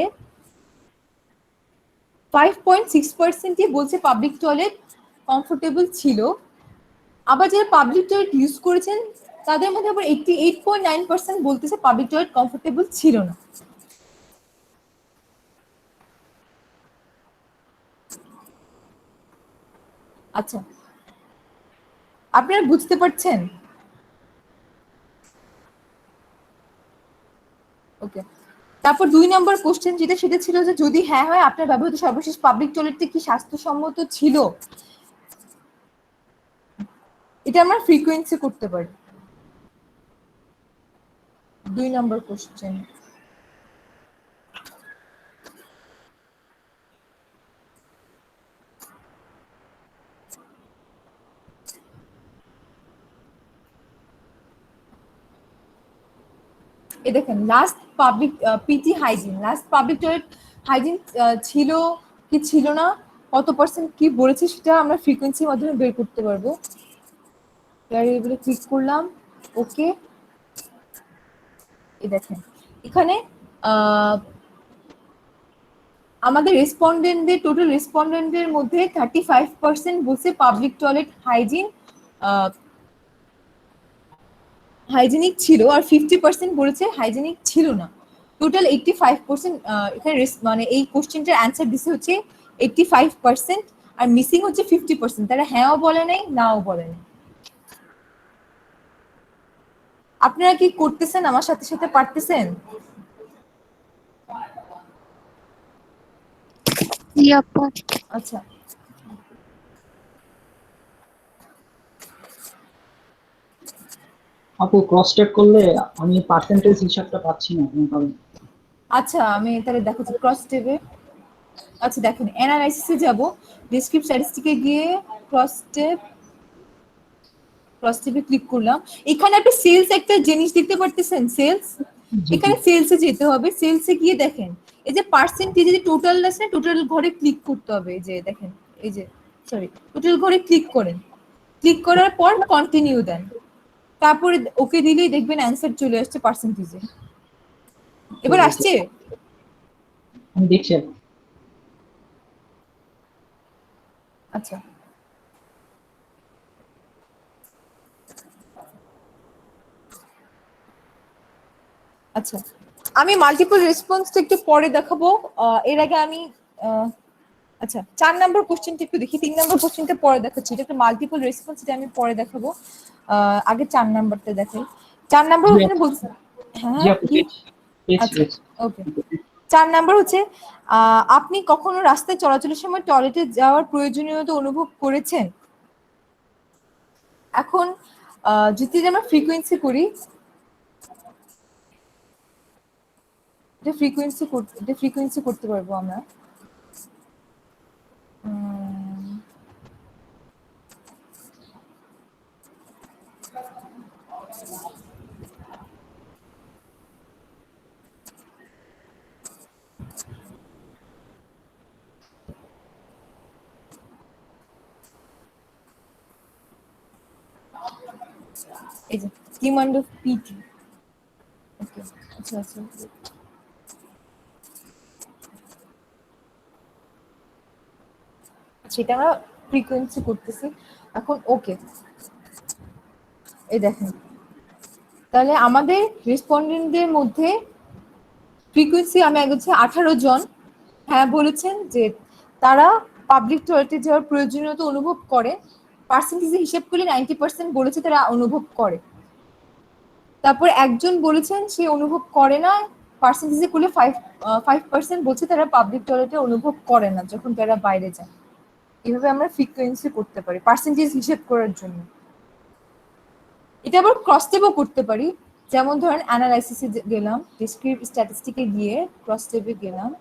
5.6% বলছে পাবলিক টয়লেট কমফোর্টেবল ছিল। আবার যারা পাবলিক টয়লেট ইউজ করেছেন তাদের মধ্যে আবার 88.9% বলতেছে পাবলিক টয়লেট কমফোর্টেবল ছিল না। আচ্ছা, আপনারা বুঝতে পারছেন? ওকে, তারপর 2 নম্বর কোশ্চেন যেটা, সেটা ছিল যে যদি হ্যাঁ হয় আপনার ব্যবহৃত সর্বশেষ পাবলিক টয়লেটটি কি স্বাস্থ্যসম্মত ছিল, এটা আমরা ফ্রিকোয়েন্সি করতে পারি। 2 নম্বর কোশ্চেন। এই দেখেন last public PT hygiene, last public toilet hygiene ছিল কি ছিল না, কত পার্সেন্ট কি বলেছে, সেটা আমরা ফ্রিকোয়েন্সির মাধ্যমে বের করতে পারবো। ভ্যারিয়েবলে ক্লিক করলাম, ওকে। এই দেখেন এখানে আমাদের রেসপন্ডেন্টদের, টোটাল রেসপন্ডেন্টের মধ্যে 35% বলছে পাবলিক টয়লেট হাইজিনিক ছিল, আর 50% বলেছে হাইজিনিক ছিল না। টোটাল 85%, এখানে মানে এই কোশ্চেনটার অ্যান্সার দিছে হচ্ছে 85%, আর মিসিং হচ্ছে 50%। তারা হ্যাঁও বলে নাই নাও বলে নাই। আপনারা কি করতেছেন আমার সাথে সাথে, পারতেছেন? জি আপু। আচ্ছা, আপু ক্রস চেক করলে আমি পার্সেন্টেজ হিসাবটা পাচ্ছি না কোনো কারণে। আচ্ছা আমি তাহলে দেখাচ্ছি ক্রস টেবে। আচ্ছা দেখেন অ্যানালাইসিসে যাব, ডেসক্রিপটিভ স্ট্যাটিস্টিকে গিয়ে ক্রস টেবে ক্লিক করলাম। এখানে আপনি সেলস একটা জিনিস দেখতে পারতেছেন, সেলস। জি, এখানে সেলসে যেতে হবে, সেলসে গিয়ে দেখেন এই যে পার্সেন্টেজ, যে টোটাল আছে টোটাল ঘরে ক্লিক করতে হবে। এই যে দেখেন, এই যে সরি, টোটাল ঘরে ক্লিক করেন, ক্লিক করার পর কন্টিনিউ দেন। তারপরে ওকে দিলেই দেখবেন অ্যান্সার চলে আসছে পার্সেন্টেজে। এবার আসছে? আমি দেখছি। আচ্ছা, আচ্ছা, আমি মাল্টিপল রেসপন্সটা একটু পরে দেখাবো। এর আগে আমি আচ্ছা 4 নাম্বার কোশ্চেনটা একটু দেখি, 3 নাম্বার কোশ্চেনটা পরে দেখাচ্ছি। এটা একটা মাল্টিপল রেসপন্স, এটা আমি পরে দেখাবো। আগে 4 নাম্বারটা দেখাই। 4 নাম্বার ওখানে বলছি, জি হ্যাঁ আপু, কি, আচ্ছা ওকে। 4 নাম্বার হচ্ছে আপনি কখনো রাস্তায় চলাচলের সময় টয়লেটে যাওয়ার প্রয়োজনীয়তা অনুভব করেছেন? এখন যদি আমরা ফ্রিকোয়েন্সি করি, এটা ফ্রিকোয়েন্সি করতে পারবো আমরা। এই যে ডিমান্ড অফ পিটি, ওকে, আচ্ছা আচ্ছা, সেটা আমরা ফ্রিকোয়েন্সি করতেছি এখন। ওকে, এই দেখেন, তাহলে আমাদের রেসপন্ডেন্টদের মধ্যে ফ্রিকোয়েন্সি আমি আগে হচ্ছে 18 জন হ্যাঁ বলেছেন যে তারা পাবলিক টয়লেটে যাওয়ার প্রয়োজনীয়তা অনুভব করে। পার্সেন্টেজে হিসেব করলে 90% বলেছে তারা অনুভব করে। তারপর একজন বলেছেন সে অনুভব করে না, পার্সেন্টেজে করলে 5% বলছে তারা পাবলিক টয়লেটে অনুভব করে না যখন তারা বাইরে যায়। এভাবে আমরা ফ্রিকোয়েন্সি করতে পারি পার্সেন্টেজ হিসেব করার জন্য। এটা আবার ক্রস টেপও করতে পারি, যেমন ধরেন অ্যানালাইসিসে গেলাম, ডিসক্রিট স্ট্যাটিস্টিকে গিয়ে ক্রস টেপে গেলাম।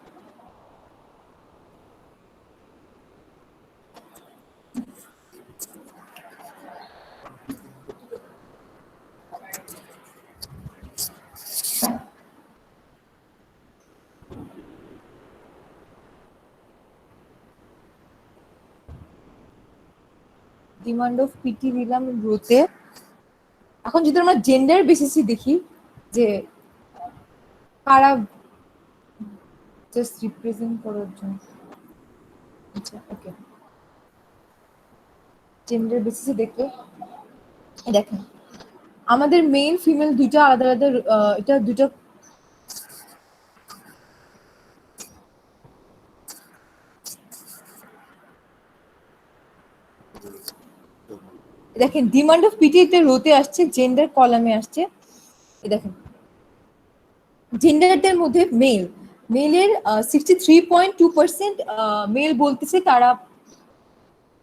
ডিমান্ড অফ পিটি দিলাম রোতে। এখন যদি আমরা জেন্ডার বেসিসে দেখি যে কারা জাস্ট রিপ্রেজেন্ট করার জন্য, আচ্ছা ওকে, জেন্ডার বেসিসে দেখলে দেখেন আমাদের মেল ফিমেল দুইটা আলাদা আলাদা, এটা দুটো দেখেন ডিমান্ড অফ পিটি তে রোতে আসছে, জেন্ডার কলামে আসছে। দেখেন জেন্ডারদের মধ্যে মেলের 63.2% মেল বলতেছে তারা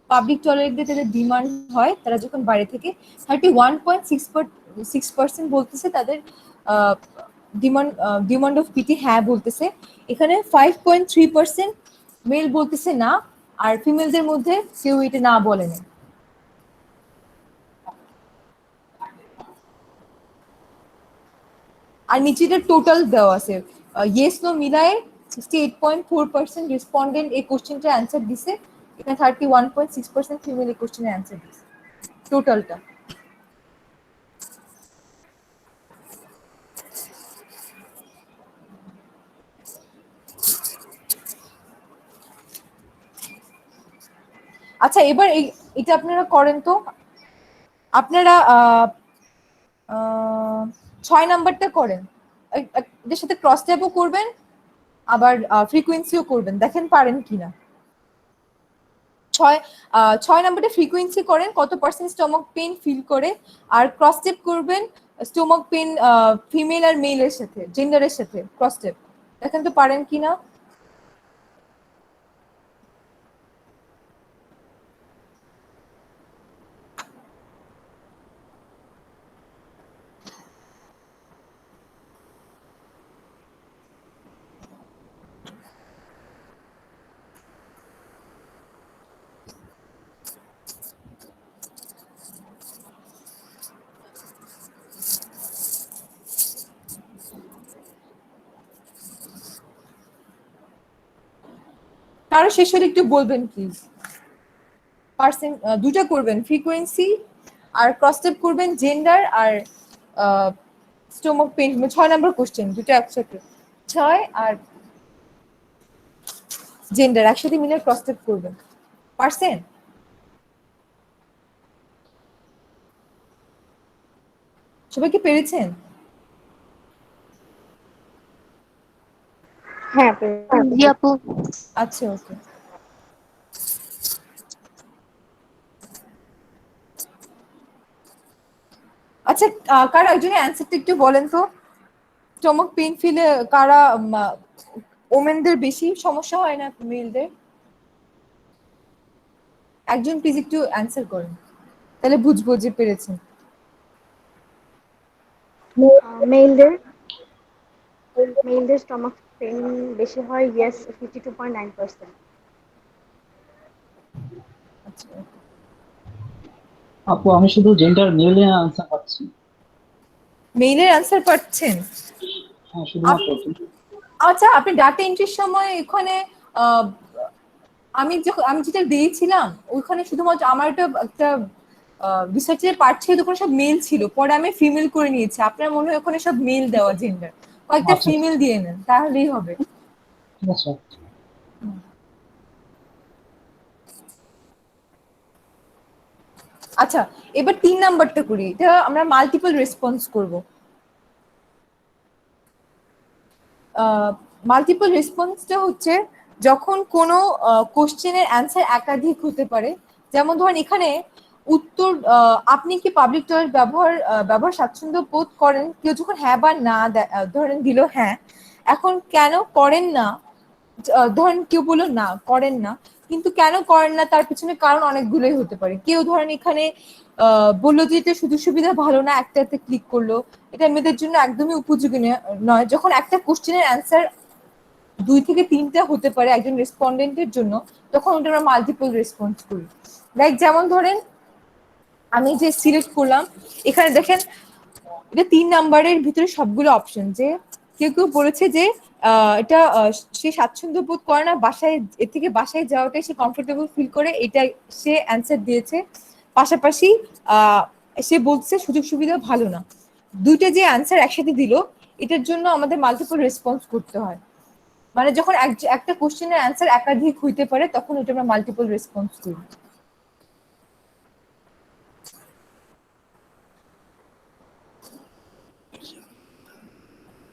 পাবলিক টয়লেটে তাদের ডিমান্ড হয় তারা যখন বাইরে থেকে। 31.6% বলতেছে তাদের ডিমান্ড অফ পিটি হ্যাঁ বলতেছে। এখানে 5.3% মেল বলতেছে না, আর ফিমেলদের মধ্যে কেউ এটা না বলেনি। আর নিচেটা টোটাল দেওয়া আছে, ইয়েস নো মিলায় 68.4% রেসপন্ডেন্ট এই কোশ্চেনটা অ্যান্সার দিছে, এখানে 31.6% ফিমেল এই কোশ্চেনের অ্যান্সার দিছে, টোটালটা। আচ্ছা এবার এটা আপনারা করেন তো, আপনারা 6 নাম্বারটা করেন, এদের সাথে ক্রস ট্যাপও করবেন আবার ফ্রিকোয়েন্সিও করবেন, দেখেন পারেন কিনা। 6 নাম্বারটা ফ্রিকোয়েন্সি করেন কত পার্সেন্ট স্টমাক পেইন ফিল করে, আর ক্রস টেপ করবেন স্টমাক পেইন ফিমেল আর মেলের সাথে, জেন্ডারের সাথে ক্রস টেপ, দেখেন তো পারেন কিনা। কারো শেষ হলে একটু বলবেন প্লিজ। পার্সেন্ট দুটা করবেন, ফ্রিকোয়েন্সি আর ক্রস স্টেপ করবেন জেন্ডার আর স্টোমাক পেইন। 6 নম্বর কোশ্চেন দুটো একসাথে, 6 আর জেন্ডার একসাথে মিলে ক্রস স্টেপ করবেন। পারছেন? সবাই কি পেরেছেন? হ্যাঁ জি আপু। আচ্ছা, ওকে। আচ্ছা, কারা একজনের অ্যান্সারটা একটু বলেন তো। স্টমাক পেইন ফিলে কারা ওমেনদের বেশি সমস্যা হয় না মেলদের? একজন প্লিজ একটু অ্যান্সার করেন, তাহলে বুঝবো যে পেরেছেন। মেইলদের মেইলদের স্টমাক পেইন বেশি হয়, ইয়েস 52.9%। আচ্ছা, আপু আমি শুধু জেন্ডার মেলে আনসার পাচ্ছি। মেইলের অ্যান্সার পাচ্ছেন? হ্যাঁ শুধুমাত্র আচ্ছা, আপনি ডাটা এন্ট্রির সময় এখানে আহ, আমি যেটা দিয়েছিলাম ওইখানে শুধুমাত্র আমার একটা রিসার্চের পার্ট ছিল, ওখানে সব মেল ছিল, পরে আমি ফিমেল করে নিয়েছি। আপনার মনে হয় ওখানে সব মেল দেওয়া জেন্ডার, কয়েকটা আচ্ছা ফিমেল দিয়ে নেন তাহলেই হবে। ঠিক আছে। আচ্ছা, এবার 3 নাম্বারটা করি, এটা আমরা মাল্টিপল রেসপন্স করব। মাল্টিপল রেসপন্সটা হচ্ছে যখন কোনো কোশ্চেনের অ্যান্সার একাধিক হতে পারে। যেমন ধরেন এখানে উত্তর, আপনি কি পাবলিক টয়লেট ব্যবহার স্বাচ্ছন্দ্য বোধ করেন, কেউ যখন হ্যাঁ বা না ধরেন দিল হ্যাঁ, এখন কেন করেন না, ধরেন কেউ বললো না করেন না, কিন্তু কেন করেন না তার পিছনে কারণ অনেকগুলোই হতে পারে। কেউ ধরেন এখানে বললো যে এটা সুযোগ সুবিধা ভালো না, একটাতে ক্লিক করলো, এটা মেয়েদের জন্য একদমই উপযোগী নয়। যখন একটা কোশ্চেনের অ্যান্সার 2 থেকে 3টা হতে পারে একজন রেসপন্ডেন্টের জন্য, তখন ওটা আমরা মাল্টিপল রেসপন্স করি। লাইক যেমন ধরেন আমি যে সিলেক্ট করলাম, এখানে দেখেন এটা 3 নাম্বারের ভিতরে সবগুলো অপশন, যে কেউ কেউ বলেছে যে এটা সে স্বাচ্ছন্দ্য বোধ করে না, বাসায় এর থেকে বাসায় যাওয়াটাই সে কমফোর্টেবল ফিল করে, এটা সে অ্যান্সার দিয়েছে। পাশাপাশি আহ, সে বলছে সুযোগ সুবিধা ভালো না। দুইটা যে অ্যান্সার একসাথে দিল, এটার জন্য আমাদের মাল্টিপল রেসপন্স করতে হয়। মানে যখন একটা কোশ্চেনের অ্যান্সার একাধিক হইতে পারে তখন এটা আমরা মাল্টিপল রেসপন্স করি।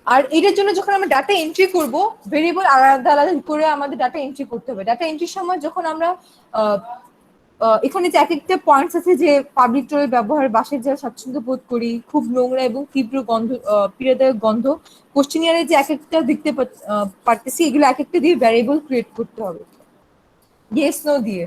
আর এটার জন্য যখন আমরা ডাটা এন্ট্রি করব, ভেরিয়েবল আলাদা আলাদা করে আমাদের ডাটা এন্ট্রি করতে হবে। ডাটা এন্ট্রির সময় যখন আমরা আহ, এখানে যে এক একটা পয়েন্টস আছে, যে পাবলিক টয়লেট ব্যবহার বাসায় যা স্বাচ্ছন্দ্য বোধ করি, খুব নোংরা এবং তীব্র গন্ধ, পীড়াদায়ক গন্ধ, কোশ্চেনিয়ারে যে এক একটা দেখতে পারতেছি, এগুলো এক একটা দিয়ে ভ্যারিয়েবল ক্রিয়েট করতে হবে ইয়েস নো দিয়ে।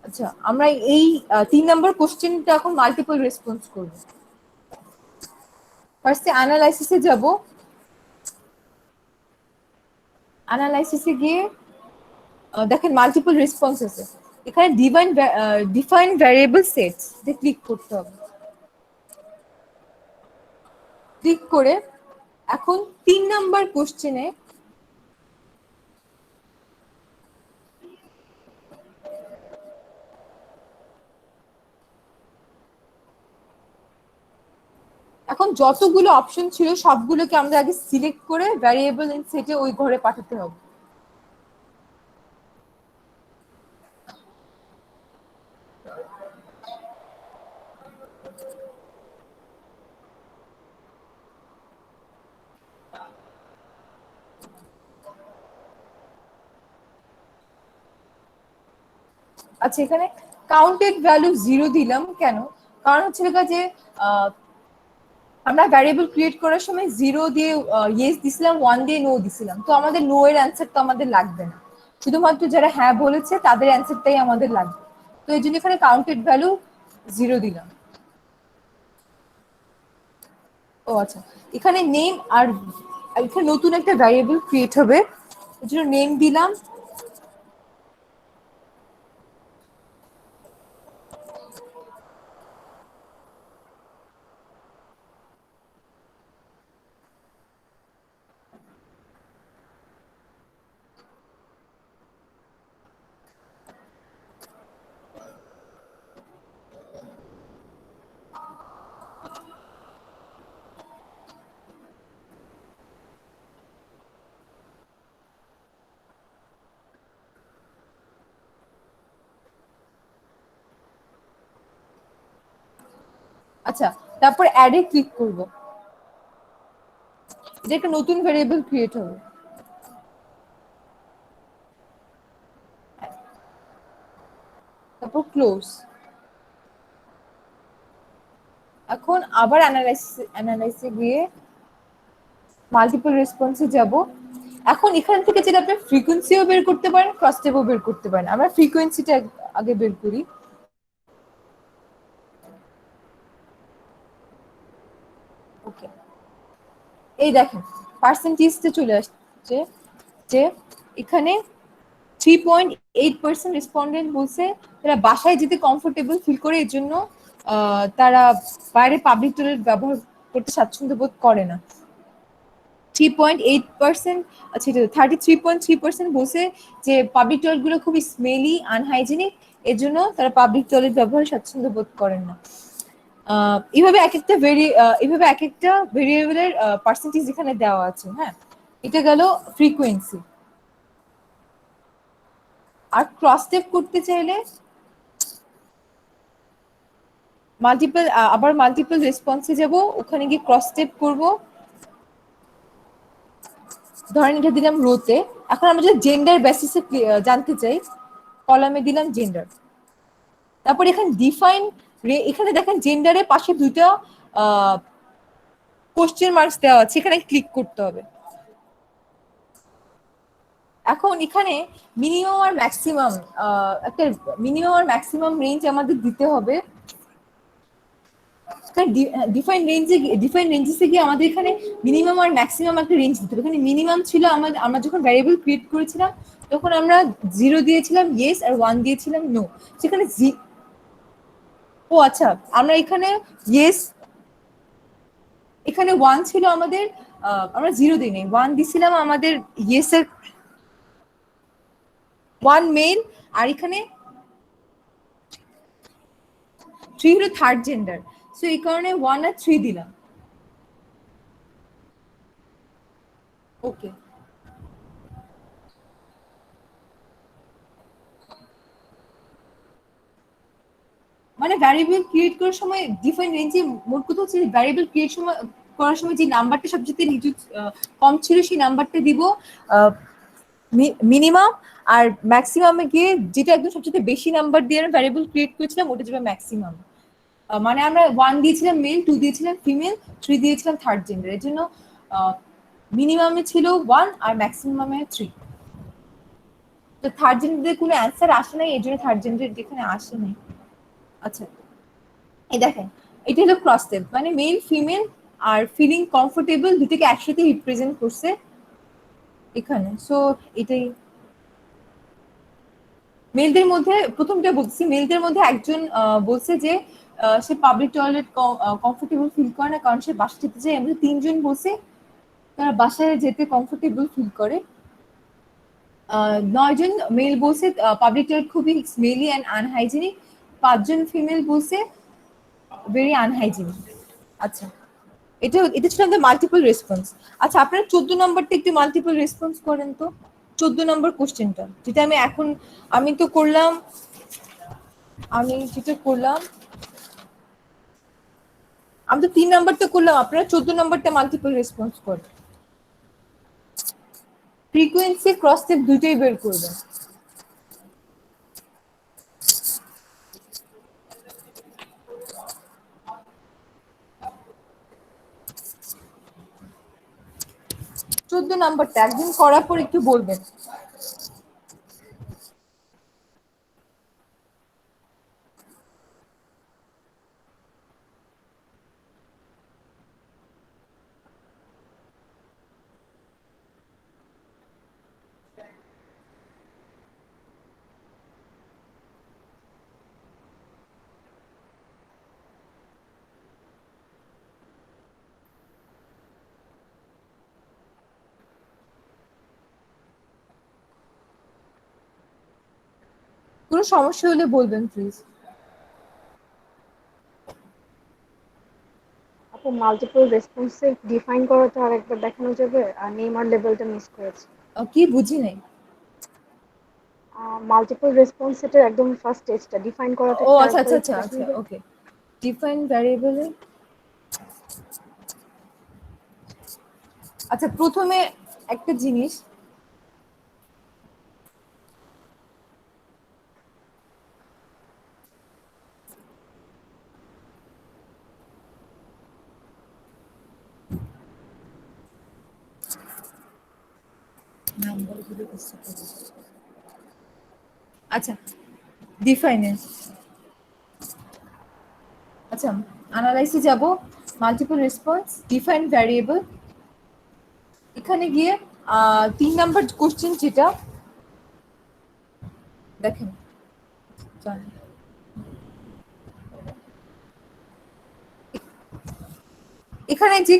আচ্ছা, আমরা এই 3 নাম্বার কোশ্চেনটা এখন মাল্টিপল রেসপন্স করব। ফার্স্টে অ্যানালাইসিসে যাব। অ্যানালাইসিসে গিয়ে দেখেন মাল্টিপল রেসপন্স আছে, এখানে ডিফাইন ভ্যারিয়েবল সেটস তে ক্লিক করতে হবে। ক্লিক করে এখন 3 নাম্বার কোশ্চেনে এখন যতগুলো অপশন ছিল সবগুলোকে আমরা আগে সিলেক্ট করে ভ্যারিয়েবল ইন সেটে ওই ঘরে পাঠাতে হবে। আচ্ছা, এখানে কাউন্টেড ভ্যালু 0 দিলাম কেন? কারণ হচ্ছে যে আহ, আমরা ভ্যারিয়েবল ক্রিয়েট করার সময় 0 দিয়ে ইয়েস দিছিলাম, 1 দিয়ে নো দিছিলাম, তো আমাদের নো এর অ্যান্সার তো আমাদের লাগবে না, শুধুমাত্র যারা হ্যাঁ বলেছে তাদের অ্যান্সারটাই আমাদের লাগবে। তো এই জন্য এখানে কাউন্টেড ভ্যালু 0 দিলাম। ও আচ্ছা, এখানে নেম আর এখানে নতুন একটা ভ্যারিয়েবল ক্রিয়েট হবে, এর জন্য নেম দিলাম। আচ্ছা, তারপর অ্যাডে ক্লিক করব। এটা একটা নতুন ভেরিয়েবল ক্রিয়েট হবে। তারপর ক্লোজ। এখন আবার অ্যানালাইসে গিয়ে মাল্টিপল রেসপন্সে যাব। এখন এখান থেকে যেটা আপনি ফ্রিকোয়েন্সিও বের করতে পারেন, ক্রস স্টেপও বের করতে পারেন। আমরা ফ্রিকোয়েন্সিটা আগে বের করি। ওকে, এই দেখেন পার্সেন্টেজটা চলে আসছে যে এখানে 3.8% রেসপন্ডেন্ট বলছে তারা বাসায় যেতে কমফোর্টেবল ফিল করে, এর জন্য তারা বাইরে পাবলিক টয়লেট ব্যবহার করতে স্বাচ্ছন্দ্য বোধ করে না। 3.8%, আচ্ছা 33.3% বলছে যে পাবলিক টয়লেট গুলো খুবই স্মেলি, আনহাইজেনিক, এর জন্য তারা পাবলিক টয়লেট ব্যবহারে স্বাচ্ছন্দ্য বোধ করেন না। এইভাবে এক একটা ভেরিয়েবলের পার্সেন্টেজ এখানে দেওয়া আছে। হ্যাঁ, এটা গেল ফ্রিকোয়েন্সি। আর ক্রস স্টেপ করতে চাইলে মাল্টিপল রেসপন্সে যাব, ওখানে গিয়ে ক্রস স্টেপ করব। ধরেন এটা দিলাম রোতে। এখন আমরা যদি জেন্ডার বেসিসে জানতে চাই, কলামে দিলাম জেন্ডার। তারপর এখানে ডিফাইন, এখানে দেখেন জেন্ডারের পাশে দুইটা কোশ্চেন মার্কস দেওয়া আছে, এখানে ক্লিক করতে হবে। এখন এখানে মিনিমাম আর ম্যাক্সিমাম, একটা মিনিমাম আর ম্যাক্সিমাম রেঞ্জ আমাদের দিতে হবে। ডিফাইন রেঞ্জেসে গিয়ে আমাদের এখানে মিনিমাম আর ম্যাক্সিমাম একটা রেঞ্জ দিতে হবে। এখানে মিনিমাম ছিল আমরা যখন ভ্যারিয়েবল ক্রিয়েট করেছিলাম তখন আমরা 0 দিয়েছিলাম ইয়েস আর 1 দিয়েছিলাম নো। সেখানে ও আচ্ছা, আমরা এখানে ইয়েস, এখানে 1 ছিল আমাদের, আমরা 0 দিই নাই, 1 দিছিলাম আমাদের ইয়েস এর 1 মেল, আর এখানে 3 হলো থার্ড জেন্ডার। সো এই কারণে 1 আর 3 দিলাম। ওকে, মানে ভ্যারিয়েবল ক্রিয়েট করার সময় ডিফাইন রেঞ্জে মোট কথা হচ্ছে ভ্যারিয়েবল ক্রিয়েট করার সময় যে নাম্বারটা সবচেয়ে কম ছিল সেই নাম্বারটা দিব মিনিমাম, আর ম্যাক্সিমামে গিয়ে যেটা একদম সবচেয়ে বেশি নাম্বার দিয়ে আমি ভ্যারিয়েবল ক্রিয়েট করেছিলাম ওটা যাবে ম্যাক্সিমাম। মানে আমরা 1 দিয়েছিলাম মেল, 2 দিয়েছিলাম ফিমেল, 3 দিয়েছিলাম থার্ড জেন্ডার। এর জন্য মিনিমামে ছিল 1 আর ম্যাক্সিমামে 3। তো থার্ড জেন্ডারের কোনো অ্যান্সার আসে নাই, এর জন্য থার্ড জেন্ডার এখানে আসে নাই। আচ্ছা, এই দেখেন এটা হলো ক্রস স্টেপ, মানে male female are feeling comfortable দুটোকে একসাথে রিপ্রেজেন্ট করছে এখানে। সো এটাই মেলদের মধ্যে প্রথমটা বলছি, মেলদের মধ্যে একজন বলছে যে সে পাবলিক টয়লেট কমফোর্টেবল ফিল করে না কারণ সে বাসা যেতে চায়। এমনি 3 জন বলছে তারা বাসায় যেতে কমফোর্টেবল ফিল করে। 9 জন মেল বলছে পাবলিক টয়লেট খুবই স্মেলি অ্যান্ড আনহাইজেনিক। 5 জন ফিমেল বলছে ভেরি আনহাইজেনিক। আচ্ছা, এটা ছিল আমাদের মাল্টিপল রেসপন্স। আচ্ছা, আপনারা 14 নম্বরটা একটু মাল্টিপল রেসপন্স করেন তো। 14 নম্বর কোশ্চেনটা যেটা আমি তো করলাম, আমি যেটা করলাম, আমি তো 3 নাম্বারটা করলাম, আপনারা 14 নম্বরটা মাল্টিপল রেসপন্স করেন। ফ্রিকোয়েন্সি ক্রস স্টেপ দুটোই বের করবেন। চোদ্দ নাম্বারটা একদিন করার পর একটু বলবেন। কোনো সমস্যা হলে বলবেন প্লিজ। আপু মাল্টিপল রেসপন্সে ডিফাইন করাটা আরেকবার দেখানো যাবে? আর নেম আর লেভেলটা মিস করেছি। কি বুঝি নাই। মাল্টিপল রেসপন্স এটার একদম ফার্স্ট স্টেজটা ডিফাইন করাটা ও কি আচ্ছা আরেকবার আচ্ছা একটু আচ্ছা দেখানো আচ্ছা, যাবে? ওকে। ডিফাইন ভ্যারিয়েবলে আচ্ছা, প্রথমে একটা জিনিস, আচ্ছা ডিফাইনেন্স, আচ্ছা অ্যানালাইসিসে যাব, মাল্টিপল রেসপন্স, ডিফাইন ভ্যারিয়েবল। এখানে গিয়ে 3 নাম্বার কোশ্চেন যেটা দেখেন, এখানে যে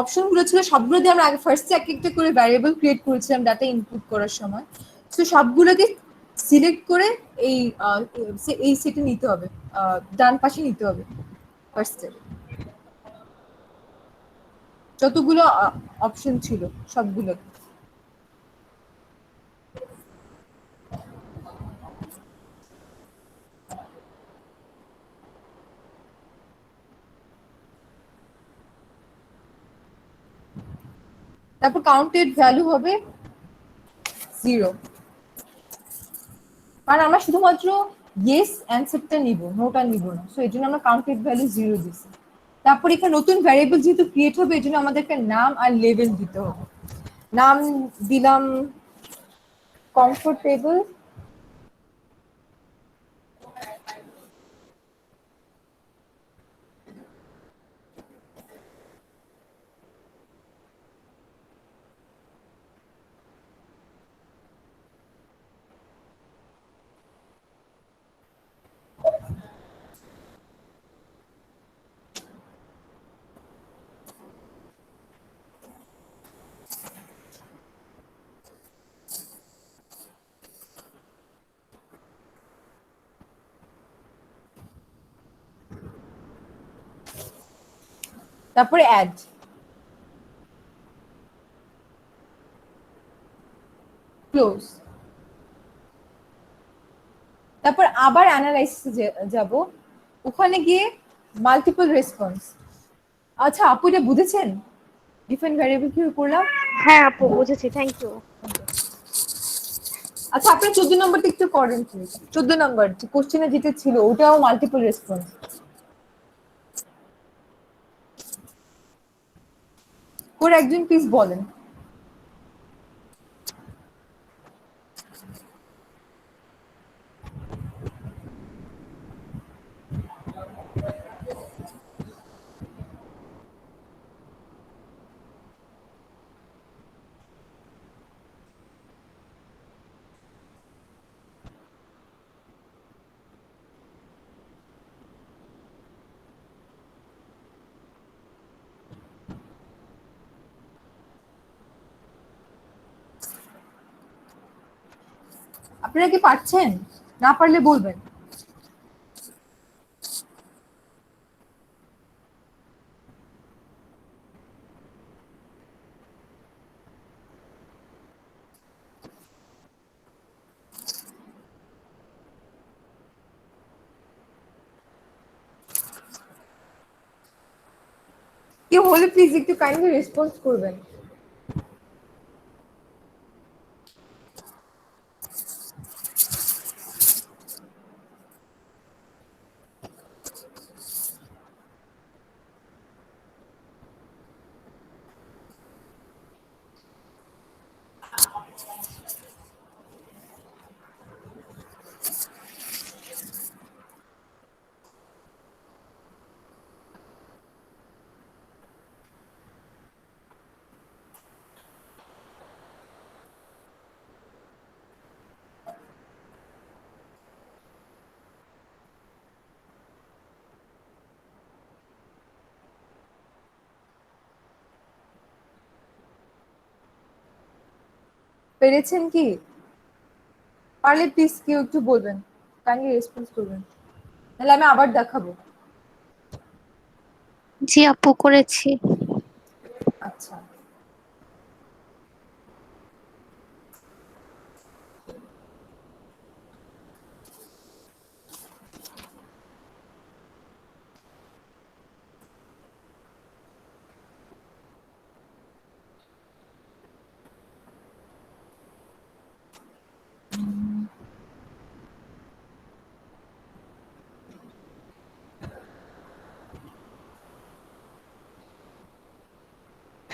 অপশনগুলো ছিল সবগুলো দিয়ে আমরা আগে ফার্স্টে এক একটা করে ভ্যারিয়েবল ক্রিয়েট করেছিলাম ডাটা ইনপুট করার সময়। তো সবগুলোকে সিলেক্ট করে এই এই সেটে নিতে হবে, ডান পাশে নিতে হবে ফার্স্টে, যতগুলো অপশন ছিল সবগুলো। তারপর কাউন্টেড ভ্যালু হবে 0, কারণ আমরা শুধুমাত্র ইয়েস অ্যান্সারটা নিব, নোটা নিব না, সো এই জন্য আমরা কাউন্টেড ভ্যালু 0 দিচ্ছি। তারপর এখানে নতুন ভ্যারিয়েবল যেহেতু ক্রিয়েট হবে, এই জন্য আমাদেরকে নাম আর লেভেল দিতে হবে। নাম দিলাম কমফোর্টেবল, তারপরে অ্যাড, ক্লোজ। তারপর আবার অ্যানালাইসিসে যাব, ওখানে গিয়ে মাল্টিপল রেসপন্স। আচ্ছা আপু, এটা বুঝেছেন ডিফারেন্ট ভ্যারিয়েবল কিভাবে করলাম? হ্যাঁ আপু বুঝেছি, থ্যাংক ইউ। আচ্ছা আপনি 14 নম্বরটা একটু করেন প্লিজ। 14 নম্বর কোশ্চেনে যেটা ছিল ওটাও মাল্টিপল রেসপন্স করে একজন প্লিজ বলেন। আপনারা কি পারছেন? না পারলে বলবেন। কেউ হলে প্লিজ একটু কাইন্ডলি রেসপন্স করবেন। পেরেছেন কি? পারলে প্লিজ কেউ একটু বলবেন, কাইন্ডলি রেসপন্স করবেন, নাহলে আমি আবার দেখাবো। জি আপু, করেছি। আচ্ছা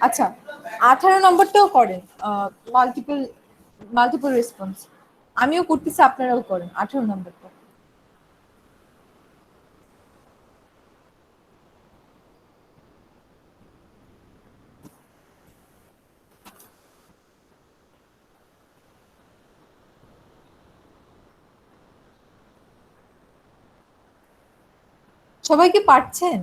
আচ্ছা, 18 নম্বরটাও করেন, মাল্টিপল মাল্টিপল রেসপন্স। আমিও করতেছি, আপনারাও করেন 18 নম্বরটা। সবাই কি পারছেন?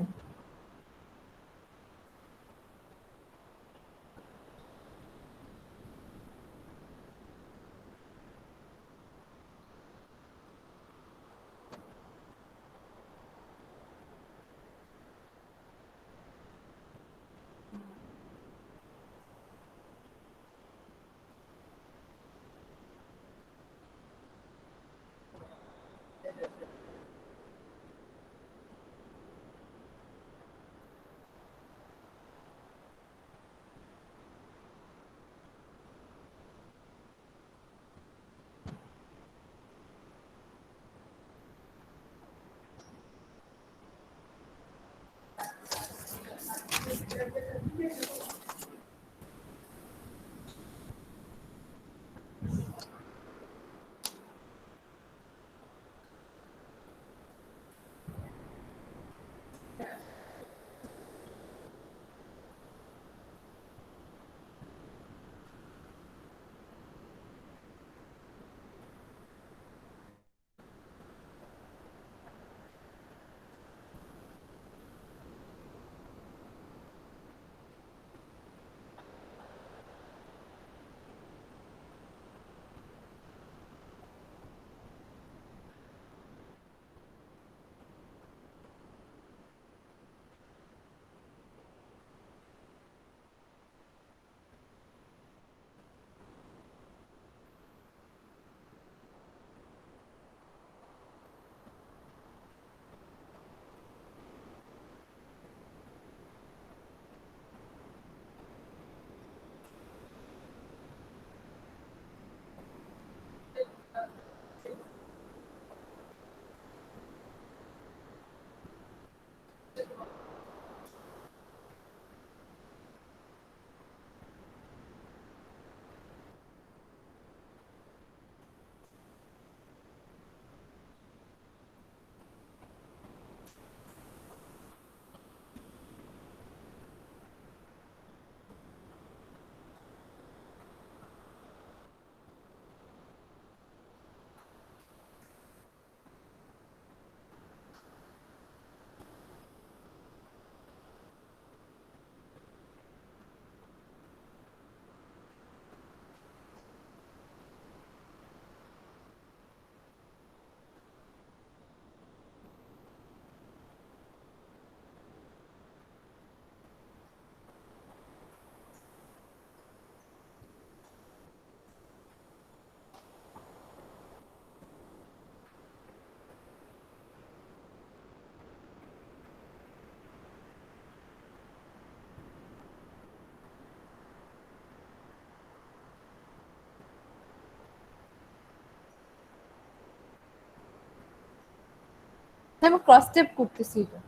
আমি ক্রস স্টেপ করতেছি এটা।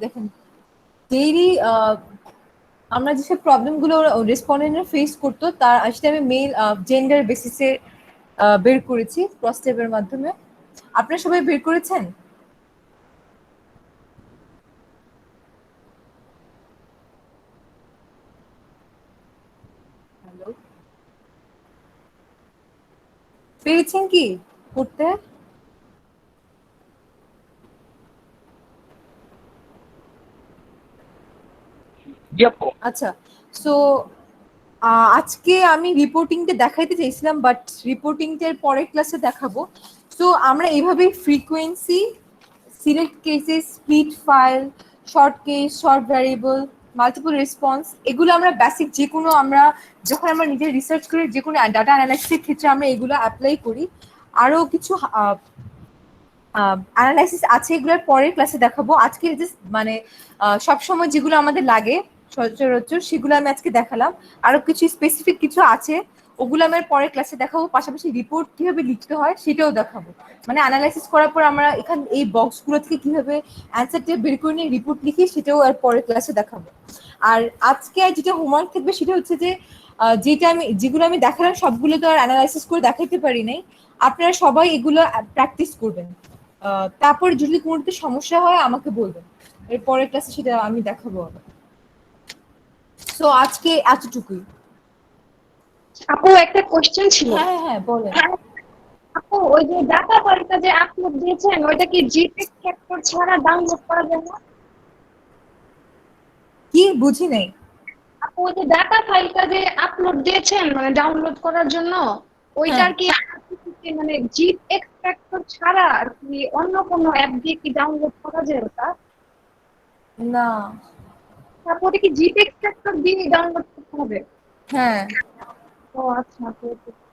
দেখেন, ডেইলি আমরা যেসব প্রবলেমগুলো রেসপন্ডেন্টরা ফেস করতো তার আসলে আমি মেল জেন্ডার বেসিসে বের করেছি ক্রস স্টেপের মাধ্যমে। আপনারা সবাই বের করেছেন? হ্যালো, পেরেছেন কি করতে? আচ্ছা, সো আজকে আমি রিপোর্টিংটা দেখাইতে চাইছিলাম, বাট রিপোর্টিংটার পরের ক্লাসে দেখাবো। সো আমরা এইভাবেই frequency, select cases, split file, short case, short variable, multiple response, এগুলো আমরা বেসিক যে কোনো আমরা যখন আমরা নিজে রিসার্চ করি যে কোনো ডাটা অ্যানালাইসিসের ক্ষেত্রে আমরা এগুলো অ্যাপ্লাই করি। আরও কিছু অ্যানালাইসিস আছে, এগুলোর পরের ক্লাসে দেখাবো। আজকে জাস্ট মানে সবসময় যেগুলো আমাদের লাগে সচরাচর সেগুলো আমি আজকে দেখালাম। আরো কিছু স্পেসিফিক কিছু আছে ওগুলো আমি পরের ক্লাসে দেখাবো, পাশাপাশি রিপোর্ট কিভাবে লিখতে হয় সেটাও দেখাবো। মানে অ্যানালাইসিস করার পর আমরা এখান এই বক্সগুলো থেকে কিভাবে অ্যান্সারটা বের করে নিয়ে রিপোর্ট লিখি সেটাও আর পরের ক্লাসে দেখাবো। আর আজকে যেটা হোমওয়ার্ক থাকবে সেটা হচ্ছে যে যেগুলো আমি দেখালাম সবগুলো তো আর অ্যানালাইসিস করে দেখাইতে পারি নাই, আপনারা সবাই এগুলো প্র্যাকটিস করবেন। তারপর যদি কোনোতে সমস্যা হয় আমাকে বলবেন, এর পরের ক্লাসে সেটা আমি দেখাবো। তো আজকে এতটুকুই। আপু একটা কোশ্চেন ছিল। হ্যাঁ হ্যাঁ হ্যাঁ বলেন। আপু ওই যে ডাটা ফাইলটা যে আপলোড দিয়েছেন ওইটা কি জিপিএক্স ফ্যাক্টর ছাড়া ডাউনলোড করা যায় না? কি বুঝি নাই। আপু ওই যে ডাটা ফাইলটা যে আপলোড দিয়েছেন মানে ডাউনলোড করার জন্য, ওইটার কি মানে জিপ এক্সট্রাক্টর ছাড়া আর কি অন্য কোনো অ্যাপ দিয়ে কি ডাউনলোড করা যায় ওটা? না। তারপরে কি জিপ এক্সট্রাক্টর দিয়ে ডাউনলোড করতে হবে? হ্যাঁ ও আচ্ছা আপু।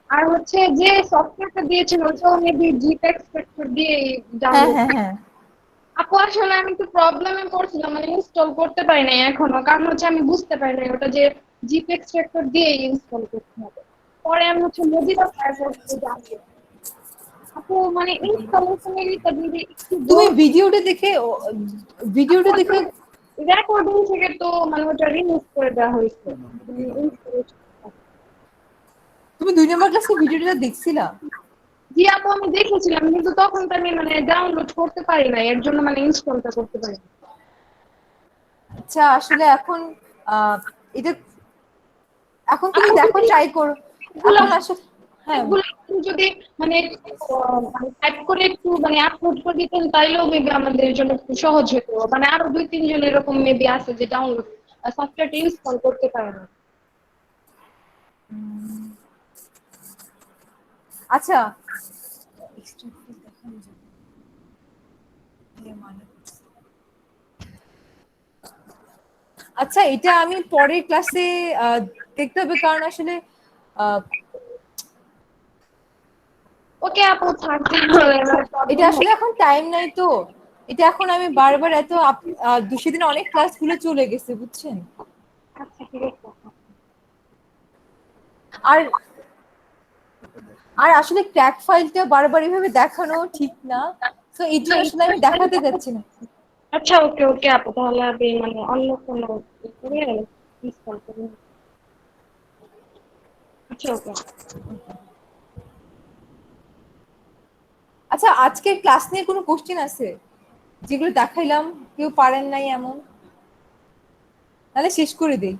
আর হচ্ছে যে সফটওয়্যারটা দিয়েছেন ওটাও মেবি জিপ এক্সট্রাক্টর দিয়ে হ্যাঁ ডাউনলোড। হ্যাঁ হ্যাঁ আপু আসলে আমি একটু প্রবলেমে পড়ছিলাম, মানে ইনস্টল করতে পারি নাই এখনো, কারণ হচ্ছে আমি বুঝতে পারি নাই ওটা যে জিপ এক্সট্রাক্টর দিয়ে ইনস্টল করতে হবে। পরে আমি হচ্ছে মোজিলা ফায়ারফক্স জানি। আপু মানে ইনস্টলেশনের এটা যদি একটু তুমি ভিডিওটা দেখে রেকর্ডিং থেকে তো মানে ওটা রিমুভ করে দেওয়া হয়েছে। তুমি 2 নম্বর ক্লাসে ভিডিওটা দেখছিলা? জি আপু আমি দেখেছিলাম, কিন্তু তখন তো আমি মানে ডাউনলোড করতে পারি না, এর জন্য মানে ইনস্টলটা করতে পারি না। আচ্ছা আসলে এখন এটা এখন তুমি দেখো, ট্রাই করো এখন আসলে। হ্যাঁ এগুলো যদি মানে টাইপ করে একটু মানে আপলোড করে দিতেন তাইলেও মেবি আমাদের জন্য একটু সহজ হতো। মানে আরো 2-3 জন এরকম মেবি আছে যে ডাউনলোড সফটওয়্যারটা ইনস্টল করতে পারে না। আচ্ছা আচ্ছা এটা আমি পরের ক্লাসে দেখতে হবে, কারণ আসলে ওকে আপু থাকবে। এটা আসলে এখন টাইম নাই তো। এটা এখন আমি বারবার এত সেদিন অনেক ক্লাসগুলো চলে গেছে বুঝছেন। আচ্ছা ঠিক আছে। আর আর আসলে ক্র্যাক ফাইলটা বারবার এভাবে দেখানো ঠিক না, তো এই জন্য আসলে আমি দেখাতে যাচ্ছি না। আচ্ছা ওকে ওকে আপু, তাহলে আমি মানে অন্য কোনো করে ইনস্টল করি। আচ্ছা ওকে। আচ্ছা আজকের ক্লাস নিয়ে কোনো কোশ্চেন আছে যেগুলো দেখাইলাম কেউ পারেন নাই এমন? তাহলে শেষ করে দেই।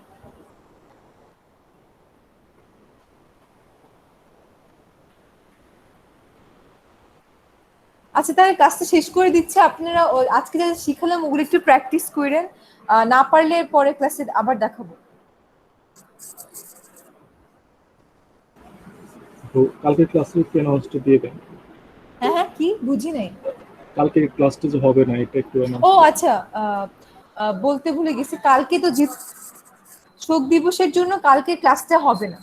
আচ্ছা তাহলে ক্লাসটা শেষ করে দিচ্ছে। আপনারা আজকে যা শিখালাম ওগুলো একটু প্র্যাকটিস করেন, না পারলে পরে ক্লাসে আবার দেখাবো। তো কালকে ক্লাসে কেন হোস্টে দিয়ে দেন? হ্যাঁ হ্যাঁ কি বুঝি নাই। কালকে ক্লাসটা যে হবে না এটা একটু ও আচ্ছা বলতে ভুলে গেছি, কালকে তো শোক দিবসের জন্য কালকে ক্লাসটা হবে না।